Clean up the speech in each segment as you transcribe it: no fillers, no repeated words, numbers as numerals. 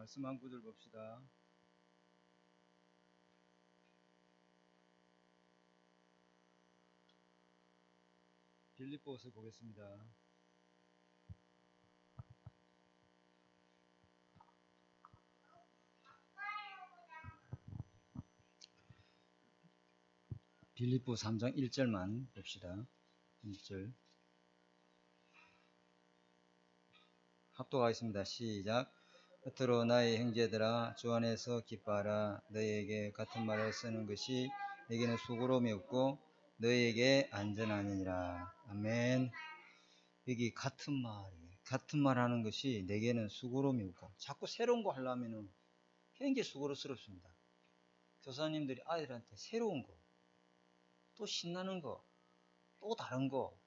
말씀 한 구절 봅시다. 빌립보서 보겠습니다. 빌립보 3장 1절만 봅시다. 1절 합독하겠습니다. 시작. 끝으로 나의 형제들아 주 안에서 기뻐하라. 너희에게 같은 말을 쓰는 것이 내게는 수고로움이 없고 너희에게 안전하니라. 아멘. 여기 같은 말 하는 것이 내게는 수고로움이 없고, 자꾸 새로운 거 하려면은 굉장히 수고스럽습니다. 교사님들이 아이들한테 새로운 거, 또 신나는 거, 또 다른 거,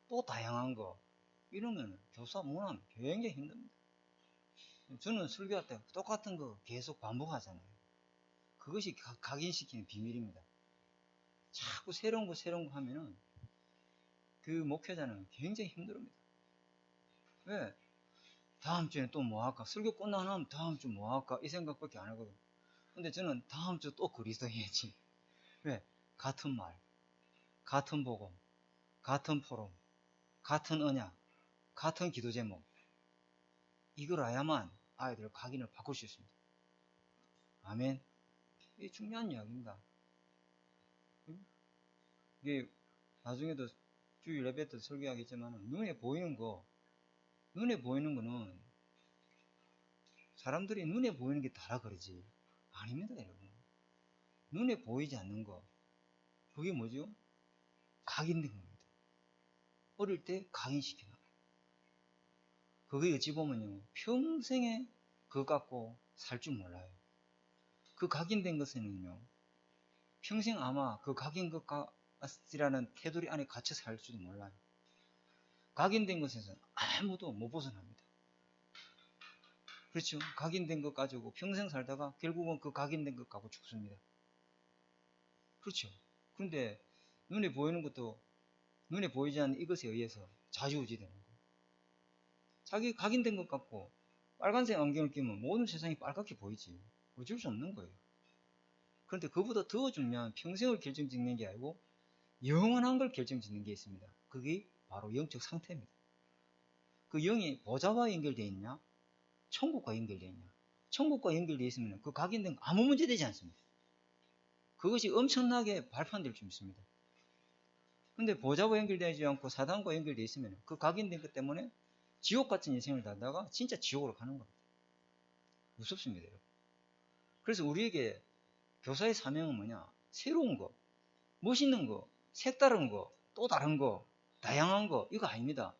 또 다양한 거, 이러면 교사 문화는 굉장히 힘듭니다. 저는 설교할 때 똑같은 거 계속 반복하잖아요. 그것이 각인시키는 비밀입니다. 자꾸 새로운 거 하면은 그 목회자는 굉장히 힘듭니다. 왜? 다음 주에는 또 뭐 할까? 설교 끝나면 다음 주 뭐 할까? 이 생각밖에 안 하거든요. 근데 저는 다음 주 또 그리스도 해야지. 왜? 같은 말, 같은 복음, 같은 포럼, 같은 언약, 같은 기도 제목. 이걸 알아야만 아이들 각인을 바꿀 수 있습니다. 아멘. 이게 중요한 이야기입니다. 이게 나중에도 주일 예배 때 설교하겠지만 눈에 보이는 거는 사람들이 눈에 보이는 게 다라 그러지. 아닙니다, 여러분. 눈에 보이지 않는 거, 그게 뭐죠? 각인된 겁니다. 어릴 때 각인시켜놔. 그게 어찌 보면요, 평생에 그거 갖고 살 줄 몰라요. 그 각인된 것에는요, 평생 아마 그 각인 것 같이라는 테두리 안에 갇혀 살지도 몰라요. 각인된 것에서는 아무도 못 벗어납니다. 그렇죠? 각인된 것 가지고 평생 살다가 결국은 그 각인된 것 갖고 죽습니다. 그렇죠? 그런데 눈에 보이는 것도 눈에 보이지 않는 이것에 의해서 좌지우지되는 거예요. 자기 각인된 것 같고 빨간색 안경을 끼면 모든 세상이 빨갛게 보이지. 어쩔 수 없는 거예요. 그런데 그보다 더 중요한 평생을 결정짓는 게 아니고 영원한 걸 결정짓는 게 있습니다. 그게 바로 영적 상태입니다. 그 영이 보좌와 연결되어 있냐? 천국과 연결되어 있냐? 천국과 연결되어 있으면 그 각인된 거 아무 문제 되지 않습니다. 그것이 엄청나게 발판될 수 있습니다. 근데 보좌와 연결되지 않고 사단과 연결되어 있으면 그 각인된 것 때문에 지옥 같은 인생을 살다가 진짜 지옥으로 가는 겁니다. 무섭습니다, 여러분. 그래서 우리에게 교사의 사명은 뭐냐? 새로운 거, 멋있는 거, 색다른 거, 또 다른 거, 다양한 거, 이거 아닙니다.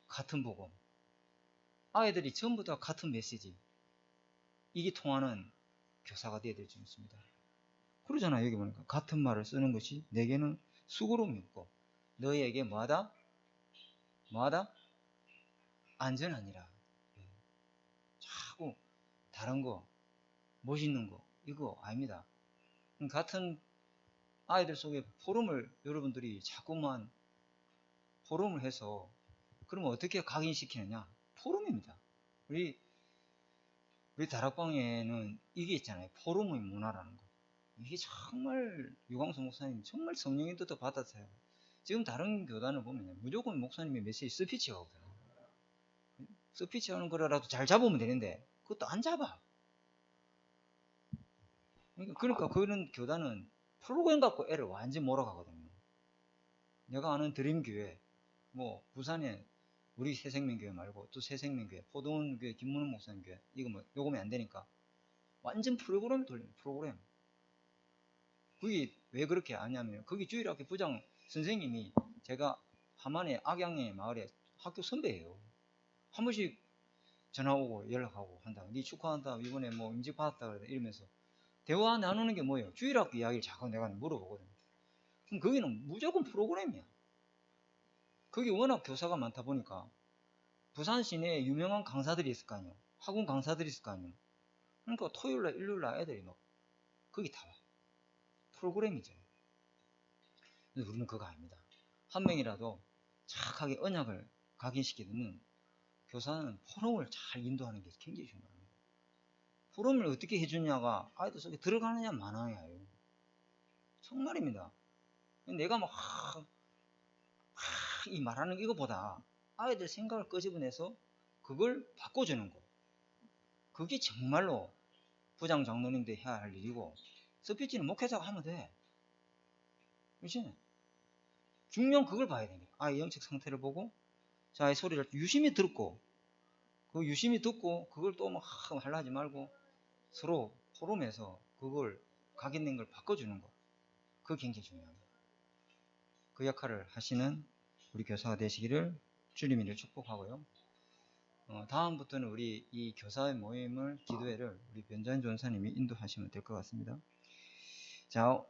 같은 복음. 아이들이 전부 다 같은 메시지. 이게 통하는 교사가 되어야 될 줄 믿습니다. 그러잖아요, 여기 보니까. 같은 말을 쓰는 것이 내게는 수고로움이 없고, 너희에게 뭐하다? 안전하니라. 자꾸 다른 거, 멋있는 거, 이거 아닙니다. 같은 아이들 속에 포럼을 여러분들이 자꾸만 포럼을 해서 그러면 어떻게 각인시키느냐? 포럼입니다. 우리 다락방에는 이게 있잖아요. 포럼의 문화라는 거. 이게 정말 유광수 목사님 정말 성령의 뜻도 받았어요. 지금 다른 교단을 보면 무조건 목사님의 메시지 스피치가 오거든요. 스피치 하는 거라도 잘 잡으면 되는데 그것도 안 잡아. 그러니까 그런 교단은 프로그램 갖고 애를 완전 몰아가거든요. 내가 아는 드림교회, 뭐 부산에 우리 새생명교회 말고 또 새생명교회, 포도원교회 김문훈 목사님 교회, 이거 뭐 요금이 안 되니까 완전 프로그램 돌리는 프로그램. 그게 왜 그렇게 하냐면 거기 주일학교 부장 선생님이 제가 함안에 악양의 마을에 학교 선배예요. 한 번씩 전화 오고 연락하고 한다. 니 축하한다. 이번에 뭐 임직 받았다. 그러다 이러면서 대화 나누는 게 뭐예요? 주일학교 이야기를 자꾸 내가 물어보거든요. 그럼 거기는 무조건 프로그램이야. 거기 워낙 교사가 많다 보니까 부산 시내에 유명한 강사들이 있을 거 아니에요. 학원 강사들이 있을 거 아니에요. 그러니까 토요일날 일요일날 애들이 막 거기 다 와. 프로그램이죠. 근데 우리는 그거 아닙니다. 한 명이라도 착하게 언약을 각인시키는 교사는 포럼을 잘 인도하는 게 굉장히 중요합니다. 포럼을 어떻게 해주냐가 아이들 속에 들어가느냐 마느냐예요. 정말입니다. 내가 막 이 말하는 이거보다 아이들 생각을 끄집어내서 그걸 바꿔주는 거. 그게 정말로 부장 장로님들 해야 할 일이고, 스피치는 목회자가 하면 돼. 그렇지? 중요한 그걸 봐야 됩니다. 아이의 영적 상태를 보고, 자, 이 소리를 유심히 듣고, 그 유심히 듣고, 그걸 또 막 하려 하지 말고, 서로 포럼에서 그걸 각인된 걸 바꿔주는 거. 그게 굉장히 중요합니다. 그 역할을 하시는 우리 교사가 되시기를 주님이를 축복하고요. 다음부터는 우리 이 교사의 모임을, 기도회를 우리 변자인 전사님이 인도하시면 될 것 같습니다. 자,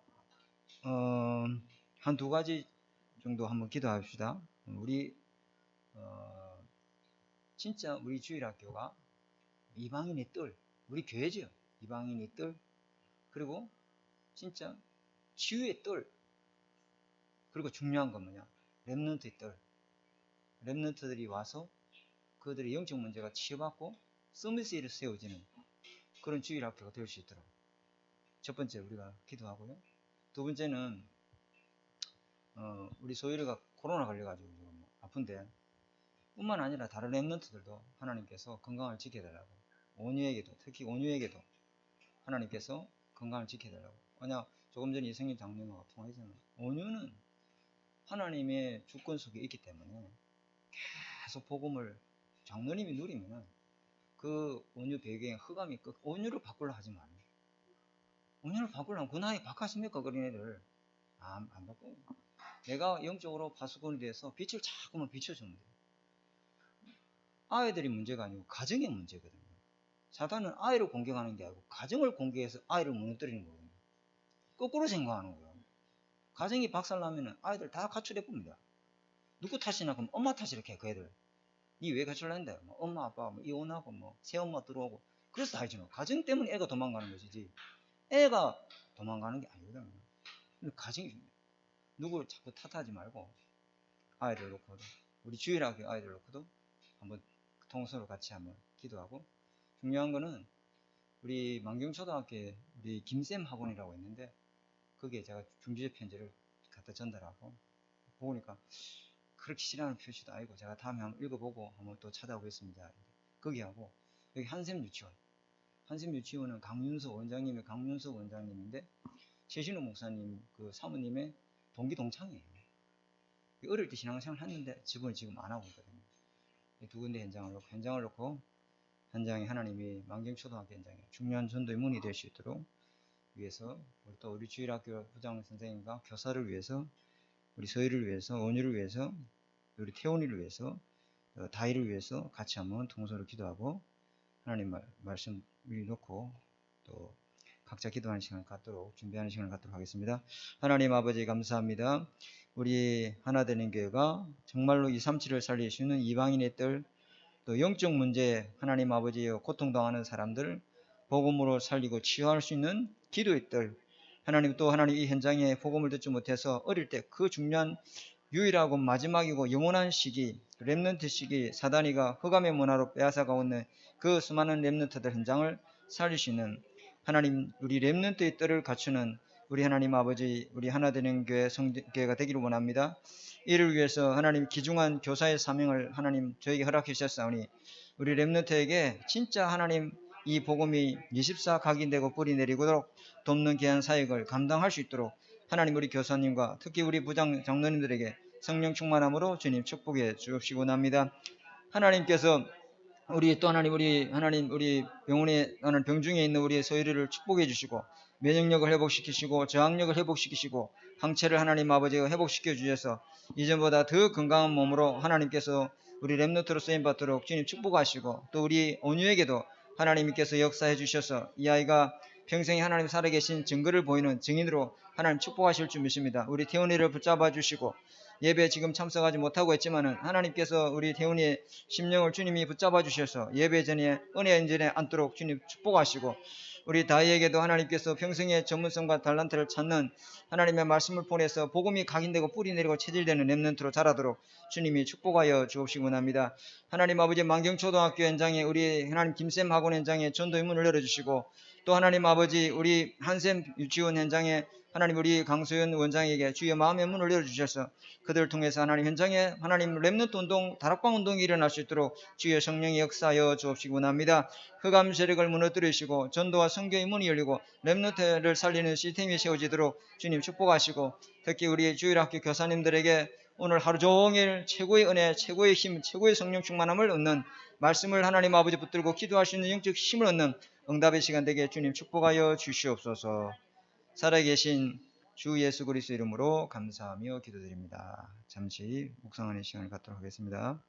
한 두 가지 정도 한번 기도합시다. 우리 진짜 우리 주일학교가 이방인의 뜰, 우리 교회죠. 이방인의 뜰, 그리고 진짜 치유의 뜰, 그리고 중요한 건 뭐냐? 렘넌트의 뜰. 렘넌트들이 와서 그들의 영적 문제가 치유받고 서비스를 세워지는 그런 주일학교가 될 수 있도록 첫 번째 우리가 기도하고요. 두 번째는 우리 소율이가 코로나 걸려가지고 지금 아픈데, 뿐만 아니라 다른 렘넌트들도 하나님께서 건강을 지켜달라고, 온유에게도, 특히 온유에게도 하나님께서 건강을 지켜달라고. 왜냐, 조금 전에 이성님 장로님하고 통화했잖아요. 온유는 하나님의 주권 속에 있기 때문에 계속 복음을 장로님이 누리면은 그 온유 배경에 흑암이 온유를 바꾸려 하지 말아요. 온유를 바꾸려면 그 나이 바꿨습니까? 그런 애들 안 바꿔요. 내가 영적으로 파수꾼이 돼서 빛을 자꾸만 비춰주면 돼요. 아이들이 문제가 아니고 가정의 문제거든요. 사단은 아이를 공격하는 게 아니고 가정을 공격해서 아이를 무너뜨리는 거거든요. 거꾸로 생각하는 거예요. 가정이 박살나면 아이들 다 가출해봅니다. 누구 탓이나 그럼 엄마 탓이렇게 해, 그 애들. 니 왜 가출했는데? 뭐 엄마 아빠 뭐 이혼하고 뭐 새엄마 들어오고 그래서 다 알죠. 가정 때문에 애가 도망가는 것이지 애가 도망가는 게 아니거든요. 가정이 누구를 자꾸 탓하지 말고 아이들 놓고도, 우리 주일학교 아이들 놓고도 한번 통솔로 같이 한번 기도하고, 중요한 거는 우리 만경초등학교에 우리 김쌤 학원이라고 있는데 거기에 제가 중지적 편지를 갖다 전달하고 보니까 그렇게 싫어하는 표시도 아니고 제가 다음에 한번 읽어보고 한번 또 찾아오겠습니다. 거기하고 여기 한샘 유치원, 한샘 유치원은 강윤석 원장님인데 최신호 목사님 그 사모님의 동기 동창이에요. 어릴 때 신앙생활 했는데 지금은 지금 안 하고 있거든요. 두 군데 현장을 놓고 현장에 하나님이 만경초등학교 현장에 중요한 전도의 문이 될 수 있도록 위해서, 또 우리 주일학교 부장 선생님과 교사를 위해서, 우리 서희를 위해서, 온유를 위해서, 우리 태훈이를 위해서, 다희를 위해서 같이 한번 통솔로 기도하고 하나님 말씀 놓고 또 각자 기도하는 시간을 갖도록 준비하는 시간을 갖도록 하겠습니다. 하나님 아버지 감사합니다. 우리 하나되는 교회가 정말로 237을 살릴 수 있는 이방인의 뜰, 또 영적 문제 하나님 아버지여 고통당하는 사람들 복음으로 살리고 치유할 수 있는 기도의 뜰, 하나님 또 하나님 이 현장에 복음을 듣지 못해서 어릴 때 그 중요한 유일하고 마지막이고 영원한 시기, 렘넌트 시기, 사단이가 흑암의 문화로 빼앗아가고 있는 그 수많은 렘넌트들 현장을 살릴 수 있는 하나님, 우리 렘넌트의 뜰을 갖추는 우리 하나님 아버지, 우리 하나되는 교회 성교회가 되기를 원합니다. 이를 위해서 하나님 귀중한 교사의 사명을 하나님 저에게 허락해 주셨사오니 우리 렘넌트에게 진짜 하나님 이 복음이 24 각인되고 뿌리 내리도록 돕는 귀한 사역을 감당할 수 있도록 하나님 우리 교사님과 특히 우리 부장 장로님들에게 성령 충만함으로 주님 축복해 주옵시고 원합니다. 하나님께서 우리 또 하나님 우리 병원에 나는 병중에 있는 우리의 서유리를 축복해 주시고 면역력을 회복시키시고 저항력을 회복시키시고 항체를 하나님 아버지가 회복시켜 주셔서 이전보다 더 건강한 몸으로 하나님께서 우리 렘넌트로 쓰임받도록 주님 축복하시고, 또 우리 온유에게도 하나님께서 역사해 주셔서 이 아이가 평생에 하나님 살아계신 증거를 보이는 증인으로 하나님 축복하실 줄 믿습니다. 우리 태훈이를 붙잡아 주시고 예배 지금 참석하지 못하고 있지만은 하나님께서 우리 태훈이의 심령을 주님이 붙잡아 주셔서 예배 전에 은혜 인전에 앉도록 주님 축복하시고, 우리 다이에게도 하나님께서 평생의 전문성과 달란트를 찾는 하나님의 말씀을 보내서 복음이 각인되고 뿌리 내리고 체질되는 렘넌트로 자라도록 주님이 축복하여 주옵시기 원합니다. 하나님 아버지, 만경초등학교 현장에 우리 하나님 김쌤 학원 현장에 전도의 문을 열어주시고, 또 하나님 아버지 우리 한샘 유치원 현장에 하나님 우리 강소연 원장에게 주여 마음의 문을 열어주셔서 그들을 통해서 하나님 현장에 하나님 렘넌트 운동, 다락방 운동이 일어날 수 있도록 주여 성령의 역사하여 주옵시기 원합니다. 흑암 세력을 무너뜨리시고 전도와 선교의 문이 열리고 렘넌트를 살리는 시스템이 세워지도록 주님 축복하시고, 특히 우리 주일학교 교사님들에게 오늘 하루 종일 최고의 은혜, 최고의 힘, 최고의 성령 충만함을 얻는 말씀을 하나님 아버지 붙들고 기도할 수 있는 영적 힘을 얻는 응답의 시간 되게 주님 축복하여 주시옵소서. 살아계신 주 예수 그리스도 이름으로 감사하며 기도드립니다. 잠시 묵상하는 시간을 갖도록 하겠습니다.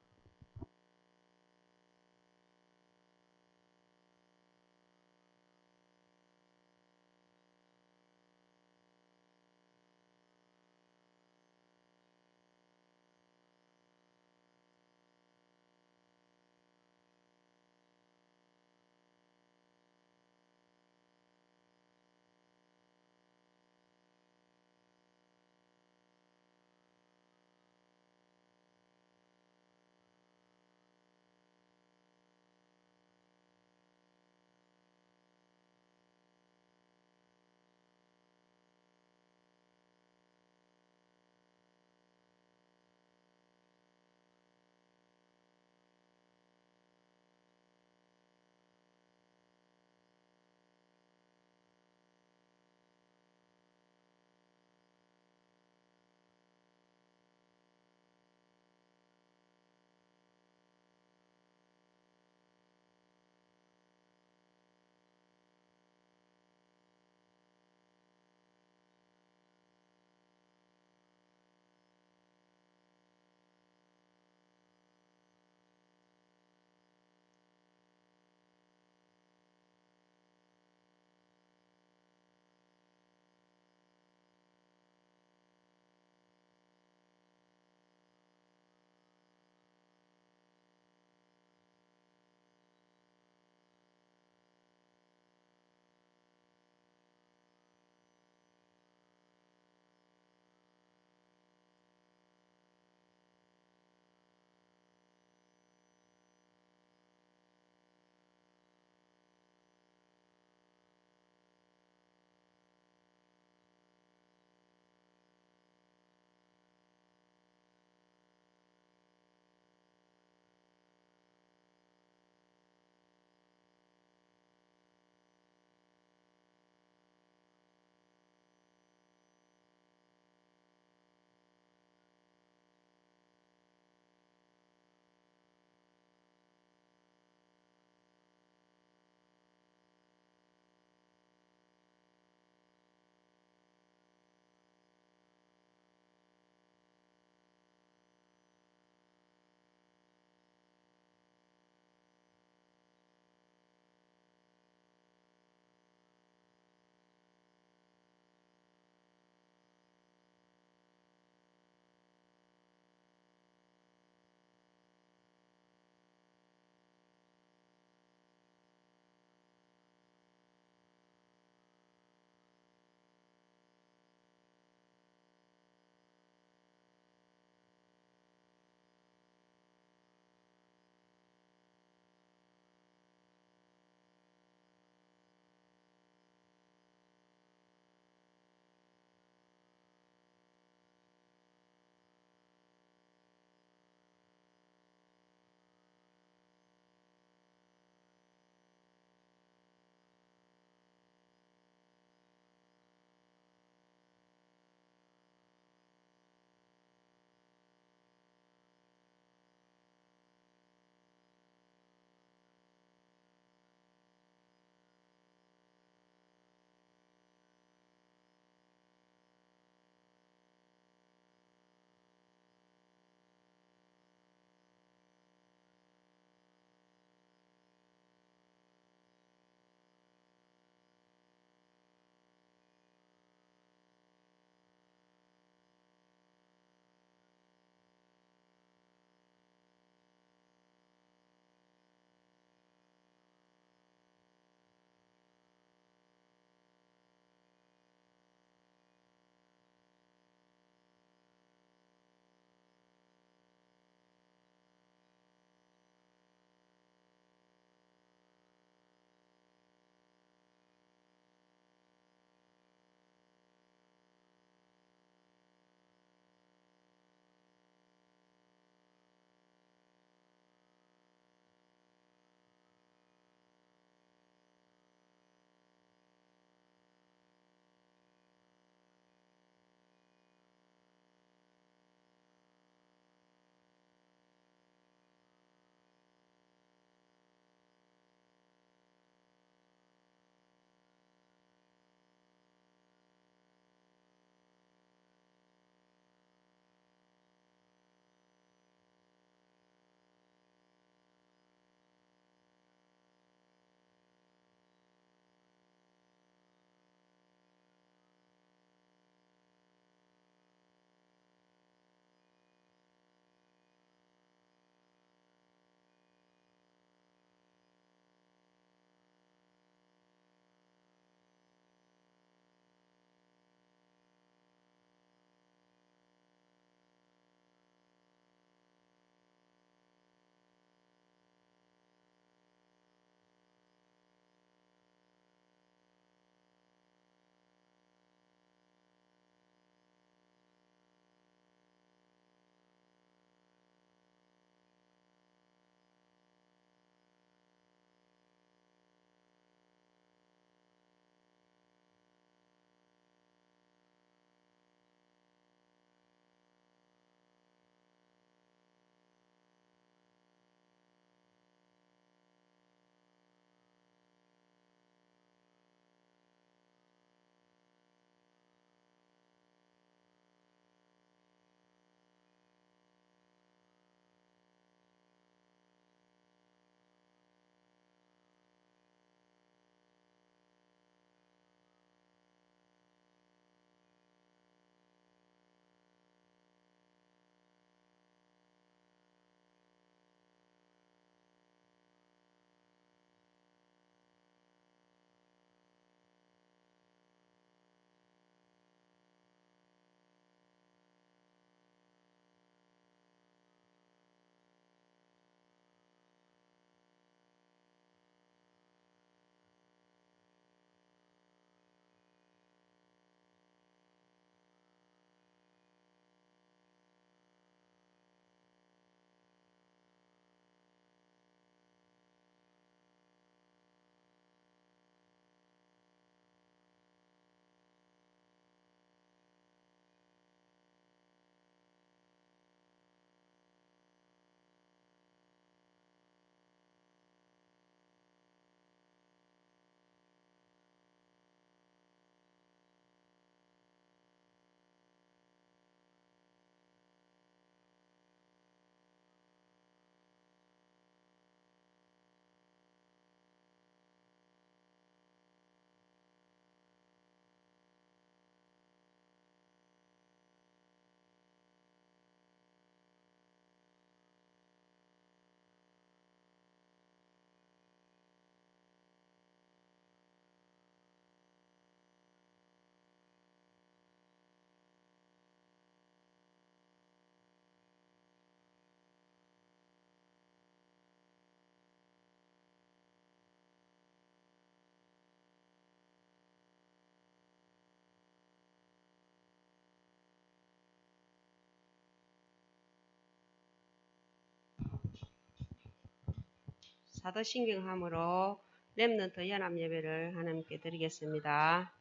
사도신경함으로 렘넌트 연합 예배를 하나님께 드리겠습니다.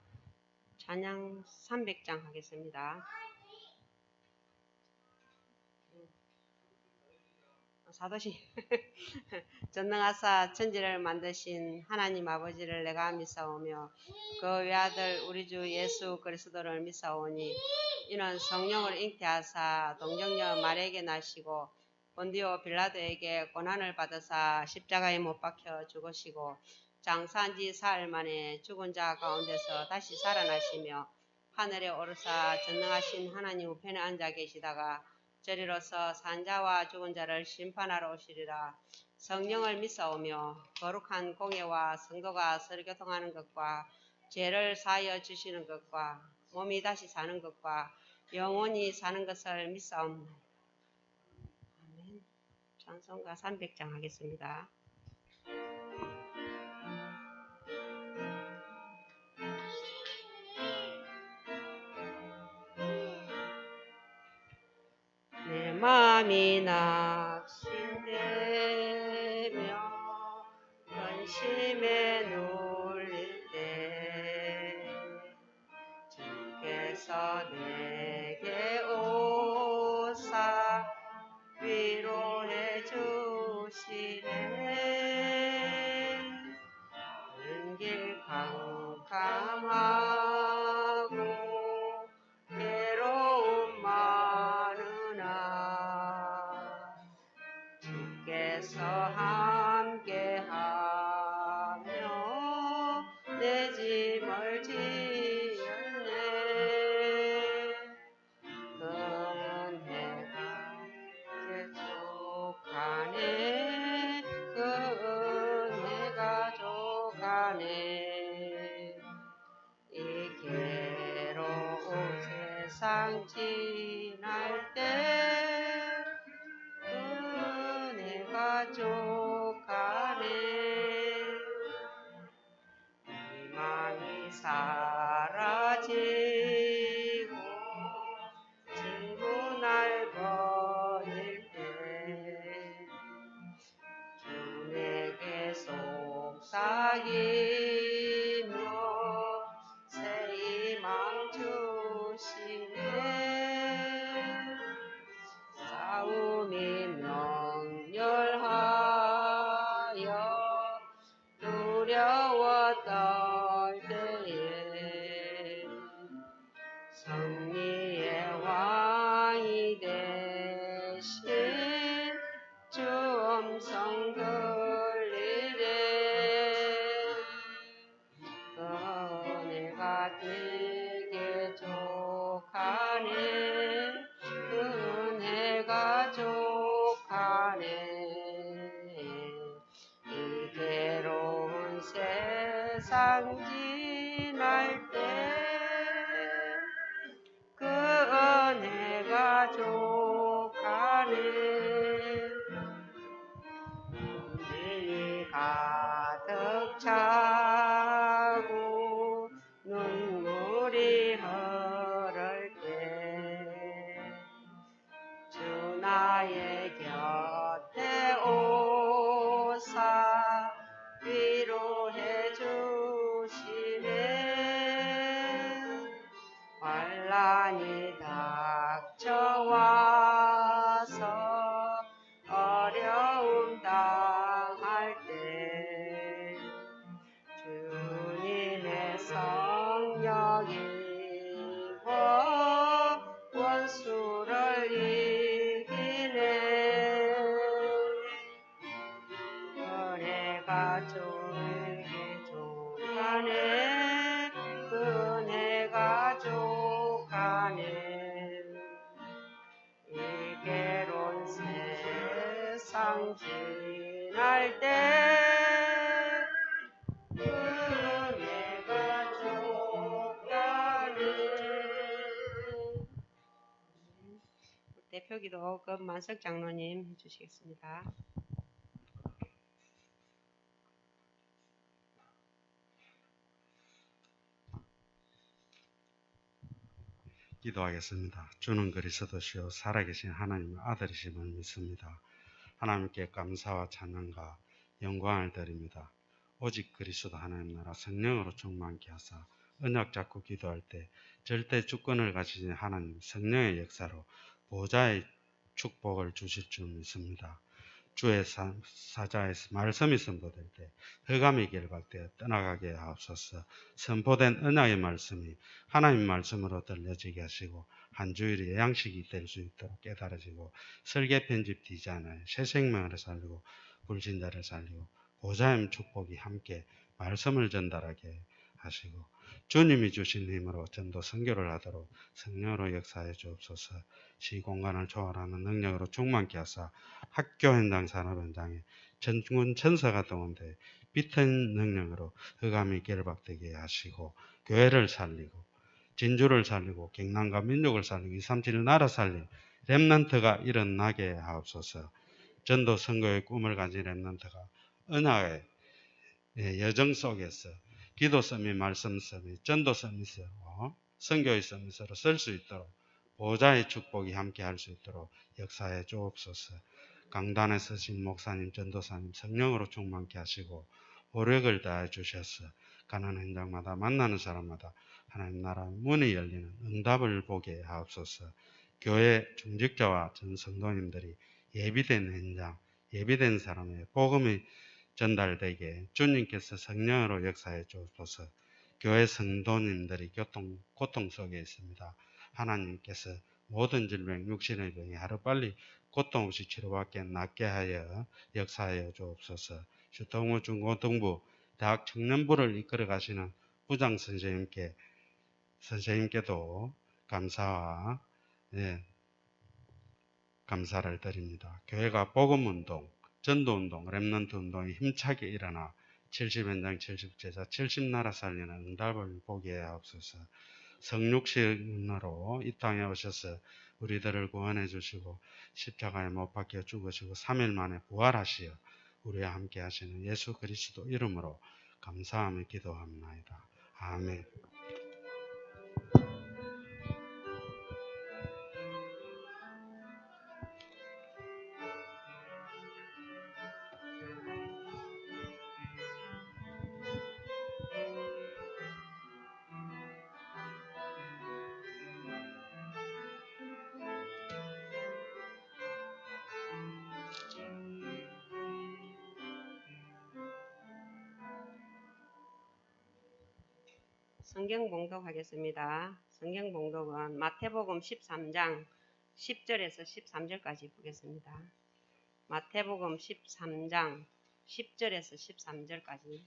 찬양 300장 하겠습니다. 사도신 전능하사 천지를 만드신 하나님 아버지를 내가 믿사오며 그 외아들 우리 주 예수 그리스도를 믿사오니 이는 성령을 잉태하사 동정녀 마리아에게 나시고 본디오 빌라도에게 고난을 받으사 십자가에 못 박혀 죽으시고 장사한 지 사흘 만에 죽은 자 가운데서 다시 살아나시며 하늘에 오르사 전능하신 하나님 우편에 앉아 계시다가 저리로서 산자와 죽은 자를 심판하러 오시리라. 성령을 믿사오며 거룩한 공예와 성도가 서로 교통하는 것과 죄를 사하여 주시는 것과 몸이 다시 사는 것과 영원히 사는 것을 믿사옵나이다. 아멘. 찬송가 300장 하겠습니다. 내 마음이 낙심되며 근심에 눌릴 때 주께서 내게 오사 위로해 주시네. 길 캄캄하고 괴로움 많으나 주께서 함께하며 내 짐을 지었네. 은혜가 족하네. 그 은혜가 족하네. 이 괴로운 세상 지날 때 은혜가 족하네. 희망이 사라지고 친구 날 버릴 때 주 내게 속삭이며 새 희망 주시네. 싸움이 명렬하여 두려워 떨 때에 승리의 왕이 되신 주 음성 들리네. 은혜가 되게 족하네. 은혜가 족하네. 이 괴로운 세상 지날 때 그 은혜가 족하네. 눈이 가득 차고 눈물이 흐를 때 주 나의 곁에 오사 위로해 주시네. 환난이 닥쳐와서 어려움 당할 때 주님의 성령 입어 원수를 이기네. 은혜가 저에게 족하네. 은혜가 족하네. 이 괴로운 세상 지날 때 은혜가 족하네. 대표기도 금만석 장로님 해주시겠습니다. 기도하겠습니다. 주는 그리스도시요 살아계신 하나님의 아들이심을 믿습니다. 하나님께 감사와 찬양과 영광을 드립니다. 오직 그리스도 하나님 나라 성령으로 충만케 하사 언약 잡고 기도할 때 절대 주권을 가지신 하나님 성령의 역사로 보좌의 축복을 주실 줄 믿습니다. 주의 사자에서 말씀이 선포될 때 흑암이 결박되어 떠나가게 하옵소서. 선포된 언약의 말씀이 하나님 말씀으로 들려지게 하시고 한 주일이 양식이 될 수 있도록 깨달아지고 설계 편집 디자인하여 새 생명을 살리고 불신자를 살리고 보좌의 축복이 함께 말씀을 전달하게 하시고 주님이 주신 힘으로 전도 선교를 하도록 성령으로 역사해 주옵소서. 시공간을 초월하는 능력으로 충만케 하사 학교 현장 산업 현장에 전군 천사가 동원돼 빛은 능력으로 흑암이 결박되게 하시고 교회를 살리고 진주를 살리고 경남과 민족을 살리고 237 나라 살린 렘넌트가 일어나게 하옵소서. 전도 선교의 꿈을 가진 렘넌트가 언약의 여정 속에서 기도 서밋, 말씀 서밋, 전도 서밋으로 선교의 서밋으로 쓸 수 있도록 보좌의 축복이 함께 할 수 있도록 역사해 주옵소서. 강단에 서신 목사님, 전도사님 성령으로 충만케 하시고 오력을 다해 주셔서 가는 현장마다 만나는 사람마다 하나님 나라 문이 열리는 응답을 보게 하옵소서. 교회 중직자와 전 성도님들이 예비된 현장, 예비된 사람의 복음이 전달되게 주님께서 성령으로 역사해 주옵소서. 교회 성도님들이 고통 속에 있습니다. 하나님께서 모든 질병, 육신의 병이 하루빨리 고통 없이 치료받게 낫게 하여 역사하여 주옵소서. 주동우 중고등부 대학 청년부를 이끌어 가시는 부장 선생님께도 감사와 감사를 드립니다. 교회가 복음운동, 전도운동, 렘넌트 운동이 힘차게 일어나 70현장 70제자 70나라 살리는 응답을 보게 하옵소서. 성육신으로 이 땅에 오셔서 우리들을 구원해 주시고 십자가에 못 박혀 죽으시고 3일 만에 부활하시어 우리와 함께 하시는 예수 그리스도 이름으로 감사하며 기도합니다. 아멘. 성경 봉독하겠습니다. 성경 봉독은 마태복음 13장 10절에서 13절까지 보겠습니다. 마태복음 13장 10절에서 13절까지.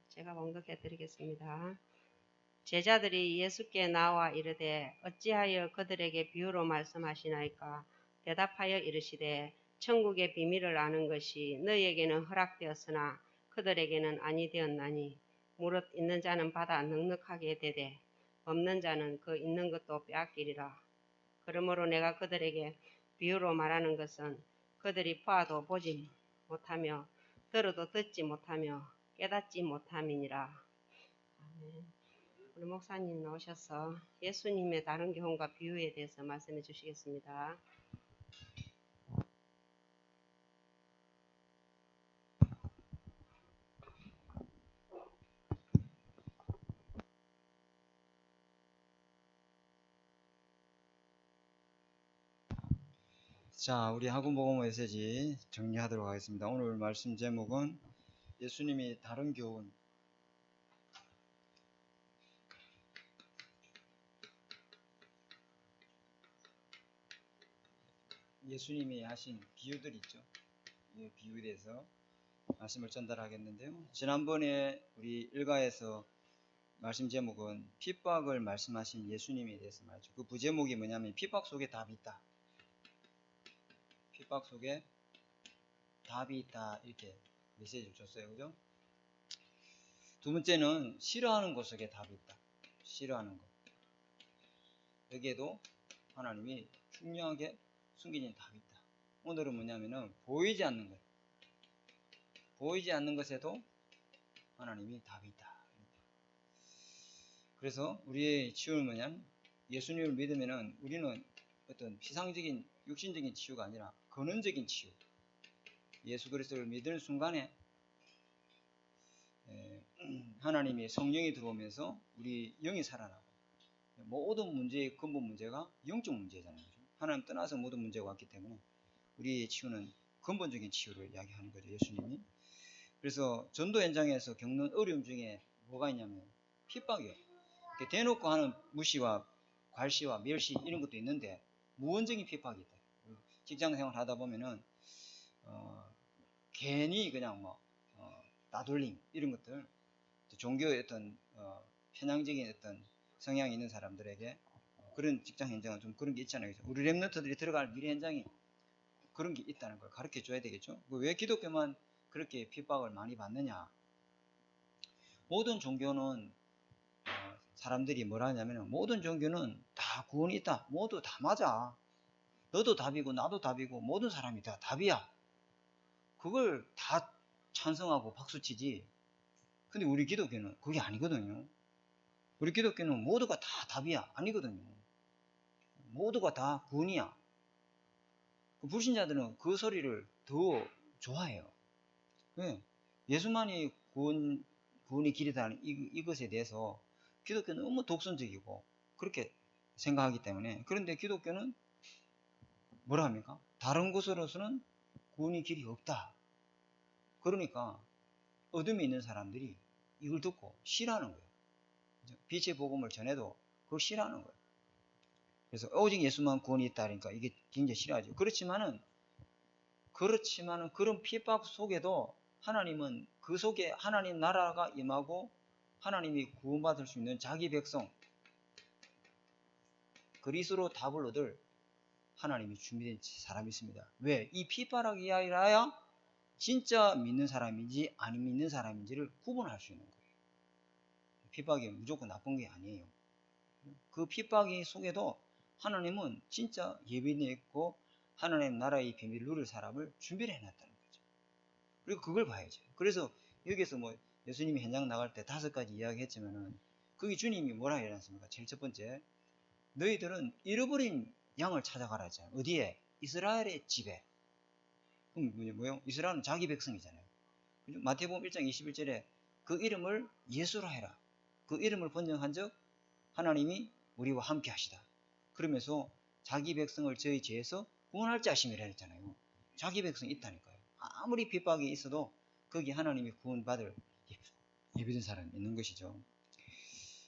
제가 봉독해 드리겠습니다. 제자들이 예수께 나와 이르되 어찌하여 그들에게 비유로 말씀하시나이까? 대답하여 이르시되 천국의 비밀을 아는 것이 너희에게는 허락되었으나 그들에게는 아니 되었나니 무릇 있는 자는 받아 넉넉하게 되되 없는 자는 그 있는 것도 빼앗기리라. 그러므로 내가 그들에게 비유로 말하는 것은 그들이 보아도 보지 못하며 들어도 듣지 못하며 깨닫지 못함이니라. 아멘. 우리 목사님 나오셔서 예수님의 다른 교훈과 비유에 대해서 말씀해 주시겠습니다. 자, 우리 학원복음 메시지 정리하도록 하겠습니다. 오늘 말씀 제목은 예수님이 다른 교훈. 예수님이 하신 비유들 있죠. 이 비유에 대해서 말씀을 전달하겠는데요. 지난번에 우리 일가에서 말씀 제목은 핍박을 말씀하신 예수님에 대해서 말이죠. 그 부제목이 뭐냐면 핍박 속에 답이 있다. 핍박 속에 답이 있다. 이렇게 메시지를 줬어요. 그죠? 두 번째는 싫어하는 것 속에 답이 있다. 싫어하는 것. 여기에도 하나님이 중요하게 숨기진 답이 있다. 오늘은 뭐냐면은 보이지 않는 것. 보이지 않는 것에도 하나님이 답이 있다. 그래서 우리의 치유는 뭐냐면 예수님을 믿으면은 우리는 어떤 피상적인 육신적인 치유가 아니라 근원적인 치유. 예수 그리스도를 믿는 순간에 하나님의 성령이 들어오면서 우리 영이 살아나고, 모든 문제의 근본 문제가 영적 문제잖아요. 하나님 떠나서 모든 문제가 왔기 때문에 우리의 치유는 근본적인 치유를 이야기하는 거죠, 예수님이. 그래서 전도 현장에서 겪는 어려움 중에 뭐가 있냐면 핍박이요. 대놓고 하는 무시와 괄시와 멸시 이런 것도 있는데 무언적인 핍박이 있다. 직장생활 하다 보면은 괜히 그냥 뭐 따돌림 이런 것들, 종교의 어떤 편향적인 어떤 성향이 있는 사람들에게 그런 직장 현장은 좀 그런 게 있잖아요. 우리 랩런트들이 들어갈 미래 현장이 그런 게 있다는 걸 가르쳐 줘야 되겠죠. 왜 기독교만 그렇게 핍박을 많이 받느냐? 모든 종교는 사람들이 뭐라 하냐면 모든 종교는 다 구원이 있다. 모두 다 맞아. 너도 답이고 나도 답이고 모든 사람이 다 답이야. 그걸 다 찬성하고 박수치지. 근데 우리 기독교는 그게 아니거든요. 우리 기독교는 모두가 다 답이야. 아니거든요. 모두가 다 구원이야. 불신자들은 그 소리를 더 좋아해요. 왜? 예수만이 구원의 길이다는 이것에 대해서 기독교는 너무 독선적이고 그렇게 생각하기 때문에. 그런데 기독교는 뭐라 합니까? 다른 것으로서는 구원의 길이 없다. 그러니까 어둠에 있는 사람들이 이걸 듣고 싫어하는 거예요. 빛의 복음을 전해도 그걸 싫어하는 거예요. 그래서 오직 예수만 구원이 있다 그러니까 이게 굉장히 싫어하죠. 그렇지만은 그런 핍박 속에도 하나님은 그 속에 하나님 나라가 임하고 하나님이 구원받을 수 있는 자기 백성 그리스도로 답을 얻을 하나님이 준비된 사람이 있습니다. 왜? 이 핍박이 아니라야 진짜 믿는 사람인지 안 믿는 사람인지를 구분할 수 있는 거예요. 핍박이 무조건 나쁜 게 아니에요. 그 핍박이 속에도 하나님은 진짜 예비되어 있고 하나님 나라의 비밀을 누릴 사람을 준비를 해놨다는 거죠. 그리고 그걸 봐야죠. 그래서 여기서 뭐 예수님이 현장 나갈 때 5가지 이야기했지만은 거기 주님이 뭐라 해놨습니까? 제일 첫 번째, 너희들은 잃어버린 양을 찾아가라 했잖아요. 어디에? 이스라엘의 집에. 그럼 뭐예요? 이스라엘은 자기 백성이잖아요. 마태복음 1장 21절에 그 이름을 예수라 해라. 그 이름을 번영한 적 하나님이 우리와 함께 하시다. 그러면서 자기 백성을 저희 죄에서 구원할 자심이라 했잖아요. 자기 백성이 있다니까요. 아무리 핍박이 있어도 거기 하나님이 구원받을 예비된 사람이 있는 것이죠.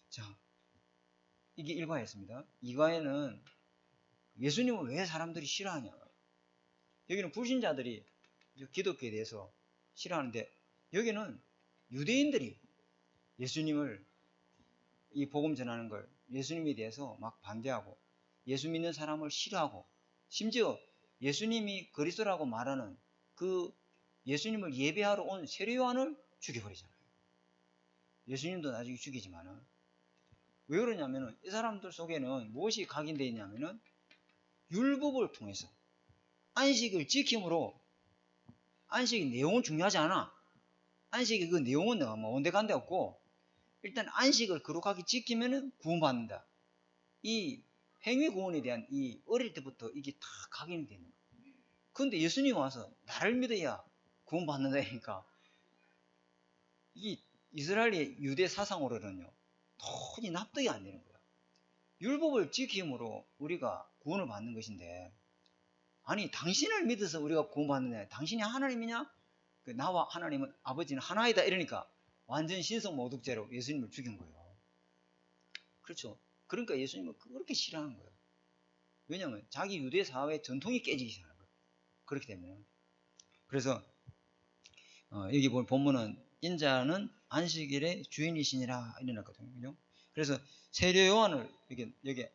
자, 이게 1과였습니다. 2과에는 예수님을 왜 사람들이 싫어하냐. 여기는 불신자들이 기독교에 대해서 싫어하는데 여기는 유대인들이 예수님을 이 복음 전하는 걸 예수님에 대해서 막 반대하고 예수 믿는 사람을 싫어하고 심지어 예수님이 그리스도라고 말하는 그 예수님을 예배하러 온 세례 요한을 죽여버리잖아요. 예수님도 나중에 죽이지만은 왜 그러냐면은 이 사람들 속에는 무엇이 각인되어 있냐면은 율법을 통해서 안식을 지킴으로 안식의 내용은 중요하지 않아. 안식의 그 내용은 내가 뭐 온데간데 없고 일단 안식을 거룩하게 지키면은 구원받는다. 이 행위 구원에 대한 이 어릴 때부터 이게 다 각인이 되는 거예요. 그런데 예수님 와서 나를 믿어야 구원받는다니까 이 이스라엘의 유대 사상으로는요 도저히 납득이 안 되는 거야. 율법을 지킴으로 우리가 구원을 받는 것인데 아니 당신을 믿어서 우리가 구원받느냐 당신이 하나님이냐 그 나와 하나님은 아버지는 하나이다 이러니까 완전 신성모독죄로 예수님을 죽인 거예요. 그렇죠. 그러니까 예수님은 그렇게 싫어하는 거예요. 왜냐하면 자기 유대 사회의 전통이 깨지기 시작하는 거예요. 그렇기 때문에. 그래서 여기 본 본문은 인자는 안식일의 주인이시니라 이래놨거든요. 그래서 세례 요한을 여기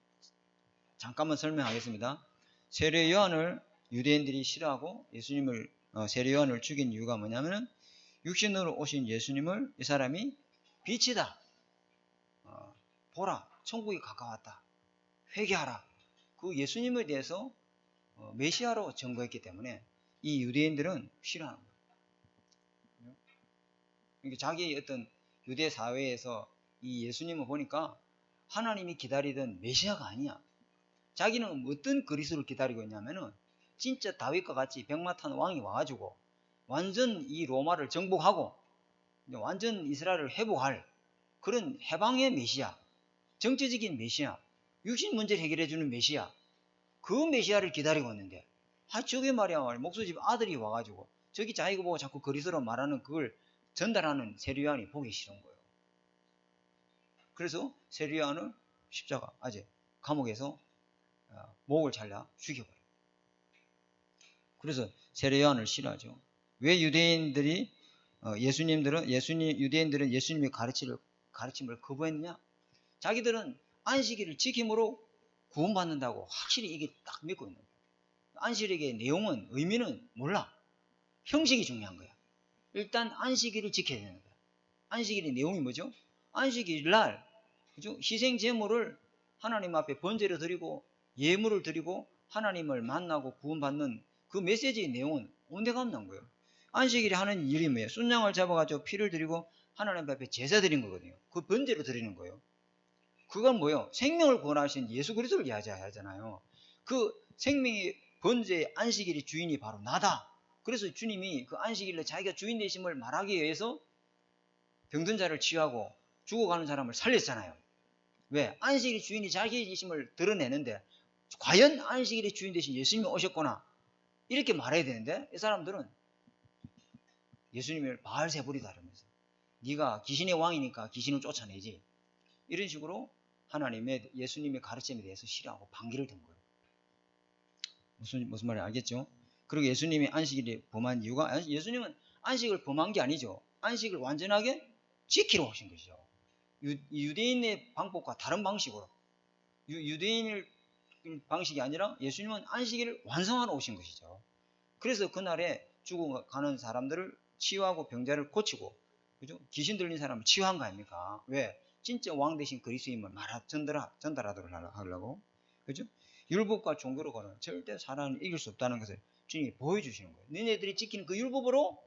잠깐만 설명하겠습니다. 세례 요한을 유대인들이 싫어하고 예수님을 세례 요한을 죽인 이유가 뭐냐면은 육신으로 오신 예수님을 이 사람이 빛이다. 보라, 천국이 가까웠다. 회개하라. 그 예수님에 대해서 메시아로 증거했기 때문에 이 유대인들은 싫어하는 거예요. 그러니까 자기의 어떤 유대 사회에서 이 예수님을 보니까 하나님이 기다리던 메시아가 아니야. 자기는 어떤 그리스도를 기다리고 있냐면은 진짜 다윗과 같이 백마탄 왕이 와가지고 완전 이 로마를 정복하고 완전 이스라엘을 회복할 그런 해방의 메시아, 정치적인 메시아, 육신 문제를 해결해주는 메시아, 그 메시아를 기다리고 있는데 저게 말이야 목수집 아들이 와가지고 저기 자기가 보고 자꾸 그리스도로 말하는 그걸 전달하는 세례요한이 보기 싫은 거예요. 그래서 세례요한을 십자가 아재 감옥에서 목을 잘라 죽여버려요. 그래서 세례요한을 싫어하죠. 왜 유대인들이 유대인들은 예수님의 가르침을 거부했느냐? 자기들은 안식일을 지킴으로 구원받는다고 확실히 이게 딱 믿고 있는 거예요. 안식일의 내용은 의미는 몰라. 형식이 중요한 거야. 일단 안식일을 지켜야 되는 거야. 안식일의 내용이 뭐죠? 안식일 날 그죠? 희생 제물을 하나님 앞에 번제를 드리고 예물을 드리고 하나님을 만나고 구원받는 그 메시지의 내용은 온데감 난 거예요. 안식일에 하는 일이 뭐예요? 순양을 잡아가지고 피를 드리고 하나님 앞에 제사 드린 거거든요. 그 번제로 드리는 거예요. 그건 뭐예요? 생명을 구원하신 예수 그리스도를 이야기하잖아요. 그 생명의 번제의 안식일의 주인이 바로 나다. 그래서 주님이 그 안식일에 자기가 주인 되심을 말하기 위해서 병든 자를 치유하고 죽어가는 사람을 살렸잖아요. 왜? 안식일의 주인이 자기이심을 드러내는데 과연 안식일의 주인 되신 예수님이 오셨구나 이렇게 말해야 되는데 이 사람들은 예수님을 바알세불이다 이러면서 네가 귀신의 왕이니까 귀신을 쫓아내지 이런 식으로 하나님의 예수님의 가르침에 대해서 싫어하고 반기를 든 거예요. 무슨 말인지 알겠죠? 그리고 예수님이 안식일에 범한 이유가 예수님은 안식을 범한 게 아니죠. 안식을 완전하게 지키러 오신 것이죠. 유대인의 방법과 다른 방식으로 유대인의 방식이 아니라 예수님은 안식일을 완성하러 오신 것이죠. 그래서 그날에 죽어가는 사람들을 치유하고 병자를 고치고 그죠? 귀신 들린 사람을 치유한 거 아닙니까? 왜? 진짜 왕 대신 그리스도임을 전달하도록 하려고 그죠? 율법과 종교로는 절대 사람을 이길 수 없다는 것을 주님이 보여주시는 거예요. 너네들이 지키는 그 율법으로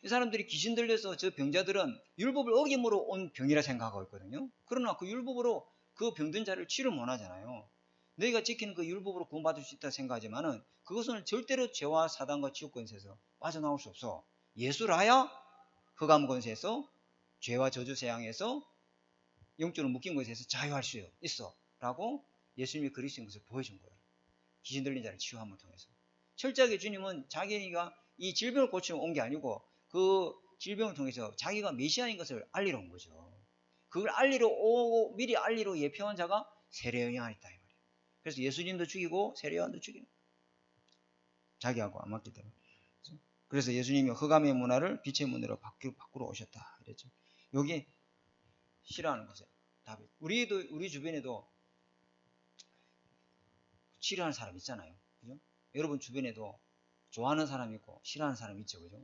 이 사람들이 귀신 들려서 저 병자들은 율법을 어김으로 온 병이라 생각하고 있거든요. 그러나 그 율법으로 그 병든 자를 치료 못 하잖아요. 너희가 지키는 그 율법으로 구원받을 수 있다 생각하지만은 그것은 절대로 죄와 사단과 지옥 권세에서 빠져나올 수 없어. 예수라야 흑암 권세에서 죄와 저주 재앙에서 영적으로 묶인 것에서 자유할 수 있어 라고 예수님이 그리스도인 것을 보여준 거예요. 귀신 들린 자를 치유함을 통해서. 철저하게 주님은 자기가 이 질병을 고치러 온 게 아니고 그 질병을 통해서 자기가 메시아인 것을 알리러 온 거죠. 그걸 미리 알리러 예표한 자가 세례요한이다 이 말이에요. 그래서 예수님도 죽이고 세례요한도 죽이는 거예요. 자기하고 안 맞기 때문에. 그래서 예수님이 흑암의 문화를 빛의 문으로 바꾸러 오셨다 그랬죠. 여기 싫어하는 것에 답이. 우리 주변에도 싫어하는 사람 있잖아요. 그죠? 여러분 주변에도 좋아하는 사람 있고 싫어하는 사람 있죠. 그죠?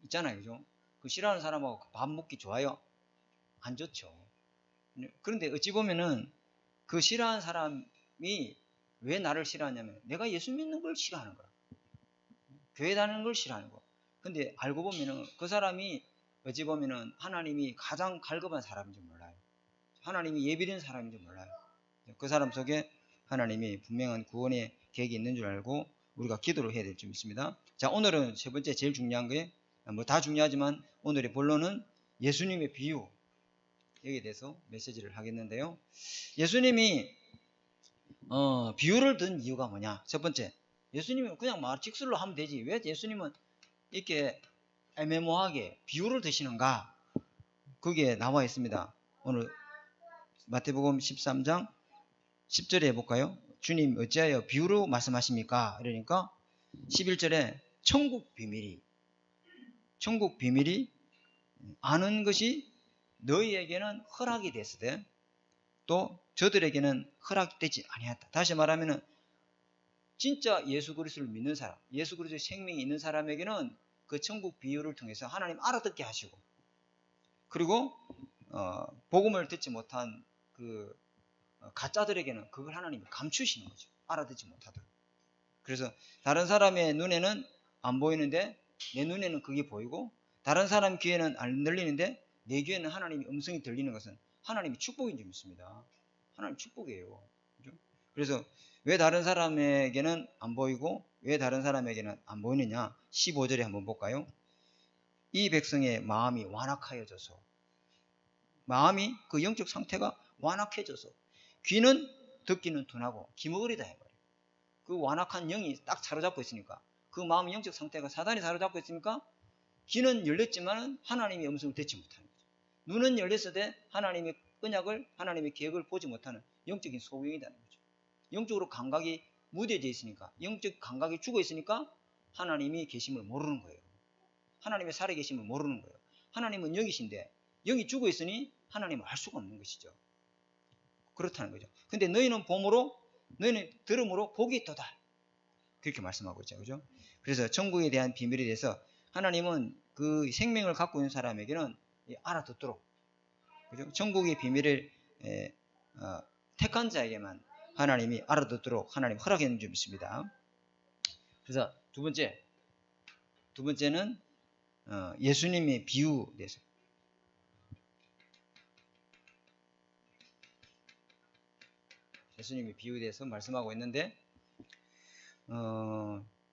있잖아요. 그죠? 그 싫어하는 사람하고 밥 먹기 좋아요? 안 좋죠. 그런데 어찌 보면은 그 싫어하는 사람이 왜 나를 싫어하냐면 내가 예수 믿는 걸 싫어하는 거야. 교회 다니는 걸 싫어하는 거. 근데 알고 보면은 그 사람이 어찌 보면은 하나님이 가장 갈급한 사람인지 몰라요. 하나님이 예비된 사람인지 몰라요. 그 사람 속에 하나님이 분명한 구원의 계획이 있는 줄 알고 우리가 기도를 해야 될 점 있습니다. 자, 오늘은 세 번째 제일 중요한 게 뭐 다 중요하지만 오늘의 본론은 예수님의 비유 여기에 대해서 메시지를 하겠는데요. 예수님이 비유를 든 이유가 뭐냐? 첫 번째, 예수님은 그냥 말 직설로 하면 되지. 왜 예수님은 이렇게 애매모호하게 비유를 드시는가? 거기에 나와 있습니다. 오늘 마태복음 13장 10절에 해볼까요? 주님 어찌하여 비유로 말씀하십니까? 이러니까 11절에 천국 비밀이 아는 것이 너희에게는 허락이 됐으되 또 저들에게는 허락되지 아니하다. 다시 말하면은 진짜 예수 그리스도를 믿는 사람, 예수 그리스도의 생명이 있는 사람에게는 그 천국 비유를 통해서 하나님 알아듣게 하시고 그리고 복음을 듣지 못한 그 가짜들에게는 그걸 하나님이 감추시는 거죠. 알아듣지 못하도록. 그래서 다른 사람의 눈에는 안 보이는데 내 눈에는 그게 보이고 다른 사람 귀에는 안 들리는데 내 귀에는 하나님의 음성이 들리는 것은 하나님의 축복인 줄 믿습니다. 하나님 축복이에요. 그죠? 그래서 왜 다른 사람에게는 안 보이고 왜 다른 사람에게는 안 보이느냐? 15절에 한번 볼까요? 이 백성의 마음이 완악하여져서, 마음이 그 영적 상태가 완악해져서, 귀는 듣기는 둔하고 기머거리다 해 말이에요. 그 완악한 영이 딱 사로잡고 있으니까, 그 마음의 영적 상태가 사단이 사로잡고 있으니까 귀는 열렸지만 하나님의 음성을 듣지 못하는 거죠. 눈은 열렸어도 하나님의 언약을, 하나님의 계획을 보지 못하는 영적인 소경이라는 거죠. 영적으로 감각이 무뎌져 있으니까, 영적 감각이 죽어 있으니까 하나님이 계심을 모르는 거예요. 하나님의 살아계심을 모르는 거예요. 하나님은 영이신데 영이 죽어 있으니 하나님을 알 수가 없는 것이죠. 그렇다는 거죠. 근데 너희는 봄으로, 너희는 들음으로 복이 있도다, 그렇게 말씀하고 있죠. 그죠? 그래서 천국에 대한 비밀에 대해서 하나님은 그 생명을 갖고 있는 사람에게는 알아듣도록, 그죠? 천국의 비밀을 택한 자에게만 하나님이 알아듣도록 하나님 허락해 준 줄 믿습니다. 그래서 두 번째는 예수님의 비유에 대해서. 예수님의 비유에 대해서 말씀하고 있는데,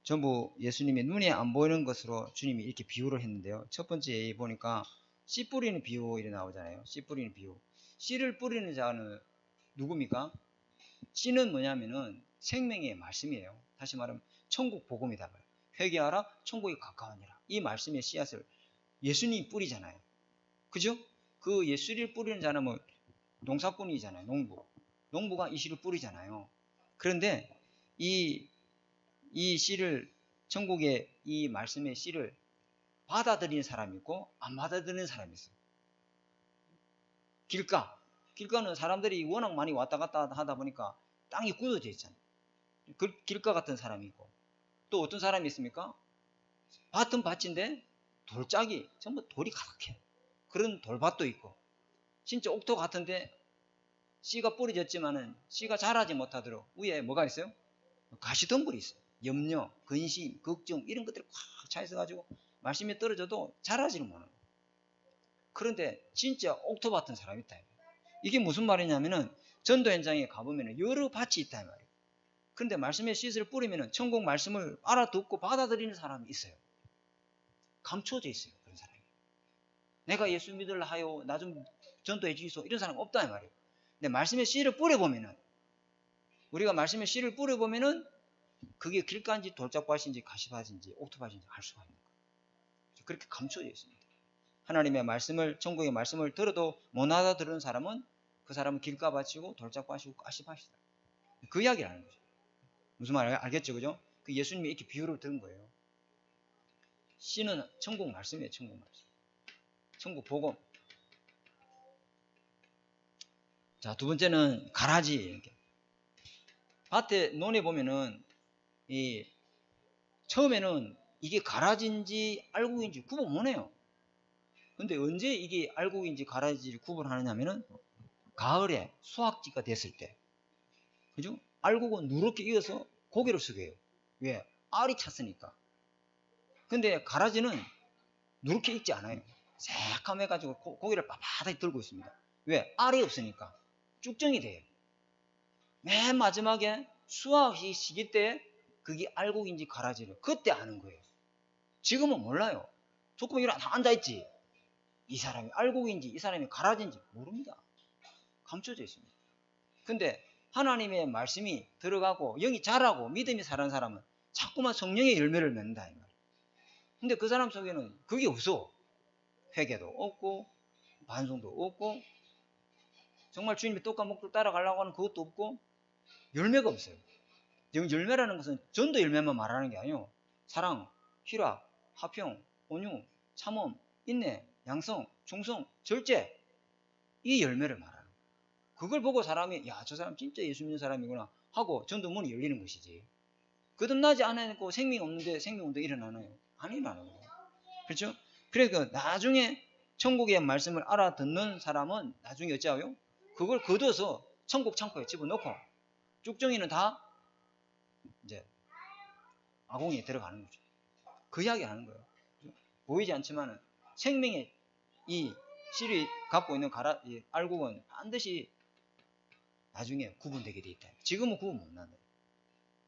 전부 예수님의 눈에 안 보이는 것으로 주님이 이렇게 비유를 했는데요. 첫 번째 보니까 씨 뿌리는 비유 이렇게 나오잖아요. 씨 뿌리는 비유. 씨를 뿌리는 자는 누굽니까? 씨는 뭐냐면은 생명의 말씀이에요. 다시 말하면 천국 복음이다. 회개하라, 천국이 가까우니라. 이 말씀의 씨앗을 예수님이 뿌리잖아요. 그죠? 그 예수를 뿌리는 자는 뭐 농사꾼이잖아요. 농부가 이 씨를 뿌리잖아요. 그런데 이 씨를, 천국의 이 말씀의 씨를 받아들이는 사람이 있고 안 받아들이는 사람이 있어요. 길가는 사람들이 워낙 많이 왔다 갔다 하다 보니까 땅이 굳어져 있잖아요. 그 길가 같은 사람이 있고, 또 어떤 사람이 있습니까? 밭은 밭인데 돌짝이 전부 돌이 가득해. 그런 돌밭도 있고, 진짜 옥토 같은데 씨가 뿌려졌지만은 씨가 자라지 못하도록 위에 뭐가 있어요? 가시덤불이 있어요. 염려, 근심, 걱정 이런 것들이 꽉 차 있어가지고 말씀이 떨어져도 자라지는 못하는 거예요. 그런데 진짜 옥토 같은 사람이 있다. 이게 무슨 말이냐면은 전도 현장에 가보면 여러 밭이 있다 말이에요. 그런데 말씀의 씨앗을 뿌리면 천국 말씀을 알아듣고 받아들이는 사람이 있어요. 감춰져 있어요. 그런 사람이. 내가 예수 믿으려 하여 나 좀 전도해 주이소, 이런 사람 없다 말이에요. 근데 말씀의 씨를 뿌려보면은, 우리가 말씀의 씨를 뿌려보면은 그게 길가인지 돌짝밭인지 가시밭인지 옥토밭인지 알 수가 있는 거예요. 그렇게 감춰져 있습니다. 하나님의 말씀을, 천국의 말씀을 들어도 못 알아들은 사람은 그 사람은 길가밭이고 돌짝밭이고 가시밭이다. 그 이야기를 하는 거죠. 무슨 말 알겠죠? 그죠? 그 예수님이 이렇게 비유를 든 거예요. 씨는 천국 말씀이에요. 천국 말씀. 천국 복음. 자, 두 번째는 가라지. 이렇게. 밭에 논에 보면은 처음에는 이게 가라지인지 알곡인지 구분 못해요. 근데 언제 이게 알곡인지 가라지를 구분하느냐면은 가을에 수확지가 됐을 때, 그죠? 알곡은 누렇게 익어서 고개를 숙여요. 왜? 알이 찼으니까. 근데 가라지는 누렇게 익지 않아요. 새카매가지고 고개를 빳빳하게 들고 있습니다. 왜? 알이 없으니까. 쭉정이 돼요. 맨 마지막에 수확이 시기 때 그게 알곡인지 가라지를 그때 아는 거예요. 지금은 몰라요. 조금 일어나 다 앉아있지. 이 사람이 알곡인지 이 사람이 가라지인지 모릅니다. 감춰져 있습니다. 근데 하나님의 말씀이 들어가고 영이 자라고 믿음이 자란 사람은 자꾸만 성령의 열매를 맺는다 이 말이에요. 근데 그 사람 속에는 그게 없어. 회개도 없고 반송도 없고 정말 주님의 뜻과 목표를 따라가려고 하는 그것도 없고 열매가 없어요. 지금 열매라는 것은 전도 열매만 말하는 게 아니에요. 사랑, 희락, 화평, 온유, 참음, 인내, 양성, 충성, 절제, 이 열매를 말하는 거예요. 그걸 보고 사람이 야, 저 사람 진짜 예수 믿는 사람이구나 하고 전도 문이 열리는 것이지. 거듭나지 않고 생명이 없는데 생명운동 일어나나요? 안 일어나는 거예요. 그렇죠? 그래서 나중에 천국의 말씀을 알아듣는 사람은 나중에 어찌하요? 그걸 거둬서 천국 창고에 집어넣고 쭉정이는 다 이제 아궁이에 들어가는 거죠. 그 이야기 하는 거예요. 보이지 않지만은 생명의 이 씨를 갖고 있는 이 알곡은 반드시 나중에 구분되게 돼 있다. 지금은 구분 못 난다.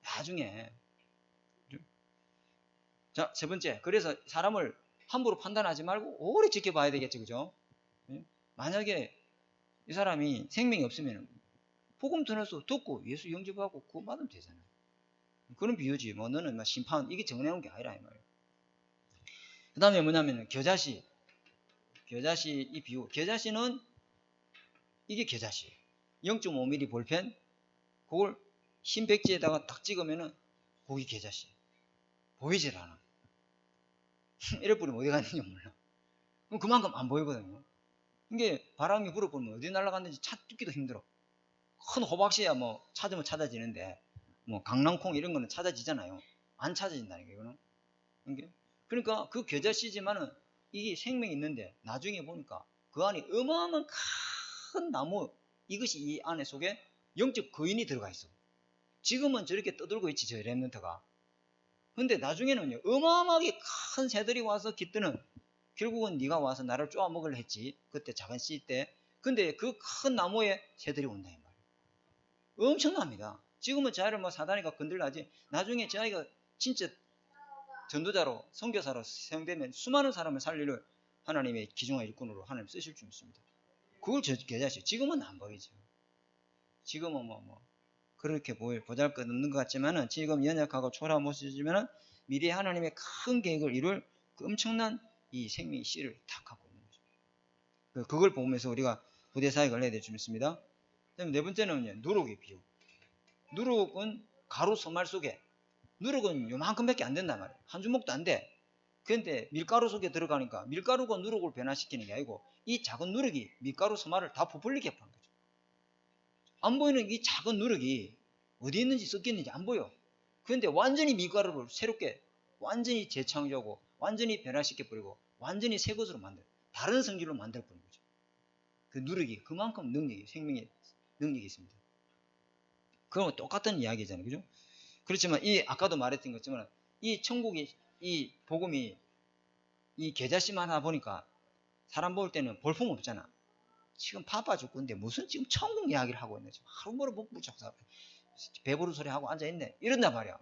나중에. 자, 세 번째. 그래서 사람을 함부로 판단하지 말고 오래 지켜봐야 되겠죠. 그죠? 만약에 이 사람이 생명이 없으면 복음 전해서 듣고 예수 영접하고 구원받으면 되잖아요. 그런 비유지. 뭐 너는 막 심판 이게 정해놓은 게 아니라 이 말이에요. 그 다음에 뭐냐면 겨자씨 이 비유. 겨자씨는 이게 겨자씨 0.5mm 볼펜 그걸 흰 백지에다가 딱 찍으면은 거기 겨자씨 보이질 않아. 이래 뿌리면 어디 갔는지 몰라. 그럼 그만큼 안 보이거든요. 이게 바람이 불어보면 어디 날아갔는지 찾기도 힘들어. 큰 호박씨야 뭐 찾으면 찾아지는데 뭐 강낭콩 이런 거는 찾아지잖아요. 안 찾아진다니까 이거는. 그러니까 그 겨자씨지만은 이게 생명이 있는데 나중에 보니까 그 안에 어마어마한 큰 나무 이것이 이 안에 속에 영적 거인이 들어가 있어. 지금은 저렇게 떠들고 있지 저 랩런트가. 근데 나중에는요 어마어마하게 큰 새들이 와서 깃드는 결국은 네가 와서 나를 쪼아 먹으려 했지 그때 작은 씨 때. 근데 그 큰 나무에 새들이 온다 이 말이에요. 엄청납니다. 지금은 저 아이를 뭐 사단이가 건들라지 나중에 저 아이가 진짜 전도자로 선교사로 사용되면 수많은 사람을 살리를 하나님의 기중한 일꾼으로 하나님 쓰실 줄 믿습니다. 그걸 겨자씨 지금은 안 보이죠. 지금은 뭐 그렇게 보잘것없는 것 같지만은 지금 연약하고 초라한 모습이지만은 미래에 하나님의 큰 계획을 이룰 그 엄청난 이 생명의 씨를 다 갖고 있는 거죠. 그걸 보면서 우리가 부대 사역을 해야 될 줄 믿습니다. 그다음에 네 번째는 누룩의 비유. 누룩은 가루 소말 속에 누룩은 요만큼밖에 안 된단 말이에요. 한 주먹도 안 돼. 그런데 밀가루 속에 들어가니까 밀가루가 누룩을 변화시키는 게 아니고 이 작은 누룩이 밀가루 소말을 다 부풀리게 하는 거죠. 안 보이는 이 작은 누룩이 어디 있는지 섞였는지 안 보여. 그런데 완전히 밀가루를 새롭게 완전히 재창조하고 완전히 변화시켜버리고 완전히 새 것으로 만들어 다른 성질로 만들어버리는 거죠. 그 누룩이 그만큼 능력이 생명의 능력이 있습니다. 그건 똑같은 이야기잖아요. 그죠? 그렇지만 이 아까도 말했던 것처럼 이 천국이 이 복음이 이 겨자씨만 하다 보니까 사람 볼 때는 볼품 없잖아. 지금 바빠 죽겠는데 무슨 지금 천국 이야기를 하고 있네. 지금 하루모로 목 부쩍 배부른 소리 하고 앉아있네. 이런단 말이야.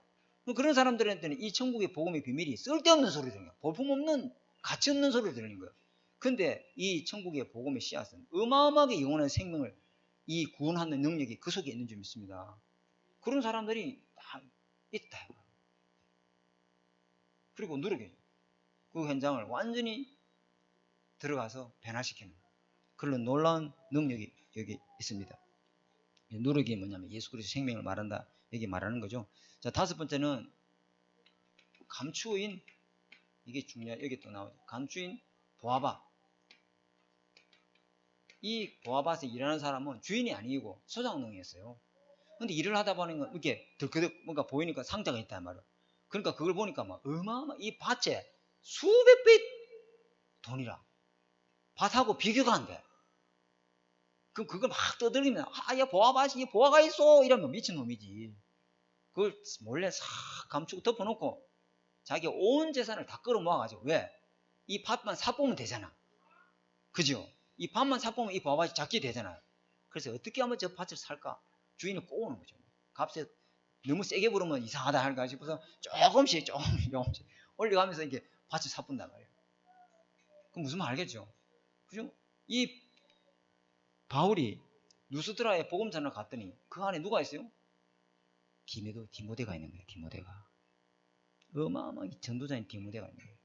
그런 사람들한테는 이 천국의 복음의 비밀이 쓸데없는 소리 들으는 거야. 볼품 없는 가치 없는 소리를 들으는 거야. 근데 이 천국의 복음의 씨앗은 어마어마하게 영원한 생명을 이 구원하는 능력이 그 속에 있는 줄 믿습니다. 그런 사람들이 다 있다. 그리고 누르게 그 현장을 완전히 들어가서 변화시키는 그런 놀라운 능력이 여기 있습니다. 누룩이 뭐냐면 예수 그리스도 생명을 말한다. 여기 말하는 거죠. 자, 다섯 번째는 감추인 이게 중요해. 여기 또 나오죠. 감추인 보아바. 이 보아바에서 일하는 사람은 주인이 아니고 소장농이었어요. 근데 일을 하다 보니까 이렇게 들그덕 뭔가 보이니까 상자가 있단 말이에요. 그러니까 그걸 보니까 막 어마어마 이 밭에 수백 배 돈이라. 밭하고 비교가 안 돼. 그럼 그걸 막 떠들리면 야 보아밭이 보아가 있어 이러면 미친놈이지. 그걸 몰래 싹 감추고 덮어놓고 자기 온 재산을 다 끌어모아가지고 왜? 이 밭만 사보면 되잖아. 그죠? 이 밭만 사보면 이 보아밭이 작게 되잖아요. 그래서 어떻게 하면 저 밭을 살까? 주인을 꼬우는 거죠. 값에 너무 세게 부르면 이상하다 할까 싶어서 조금씩 올려가면서 이게 밭을 사뿐단 말이에요. 그럼 무슨 말 알겠죠? 그죠? 이 바울이 누스드라에 복음 전을 갔더니 그 안에 누가 있어요? 디모데가 있는 거예요. 디모데가. 어마어마한 전도자인 디모데가 있는 거예요.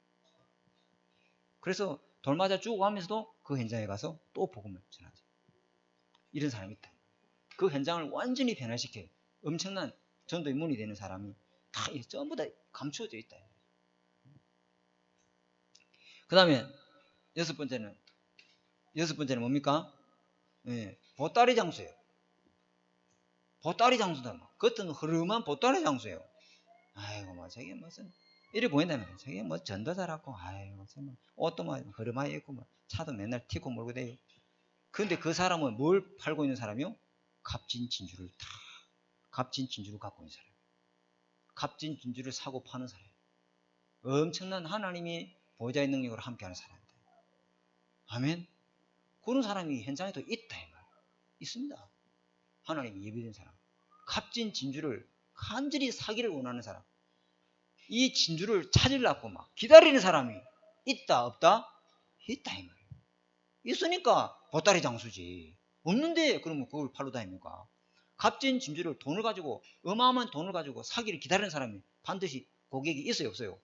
그래서 돌 맞아 죽어가면서도 그 현장에 가서 또 복음을 전하죠. 이런 사람이 있다. 그 현장을 완전히 변화시켜 엄청난 전도 인문이 되는 사람이 다 전부 다 감추어져 있다. 그 다음에 여섯 번째는 뭡니까? 예, 보따리 장수예요. 보따리 장수다. 겉은 흐름한 보따리 장수예요. 아이고, 뭐, 저게 무슨, 이래 보인다면, 저게 뭐 전도자라고, 아이고, 뭐, 옷도 뭐, 흐름하게 입고, 뭐, 차도 맨날 튀고 몰고 다니고. 근데 그 사람은 뭘 팔고 있는 사람이요? 값진 진주를 갖고 있는 사람. 값진 진주를 사고 파는 사람. 엄청난 하나님이 보호자의 능력으로 함께하는 사람입니다. 아멘? 그런 사람이 현장에도 있다, 이 말. 있습니다. 하나님이 예비된 사람. 값진 진주를 간절히 사기를 원하는 사람. 이 진주를 찾으려고 막 기다리는 사람이 있다 없다? 있다 이 말이에요. 있으니까 보따리 장수지. 없는데 그러면 그걸 팔러 다닙니까? 값진 진주를 돈을 가지고 어마어마한 돈을 가지고 사기를 기다리는 사람이 반드시 고객이 있어요 없어요?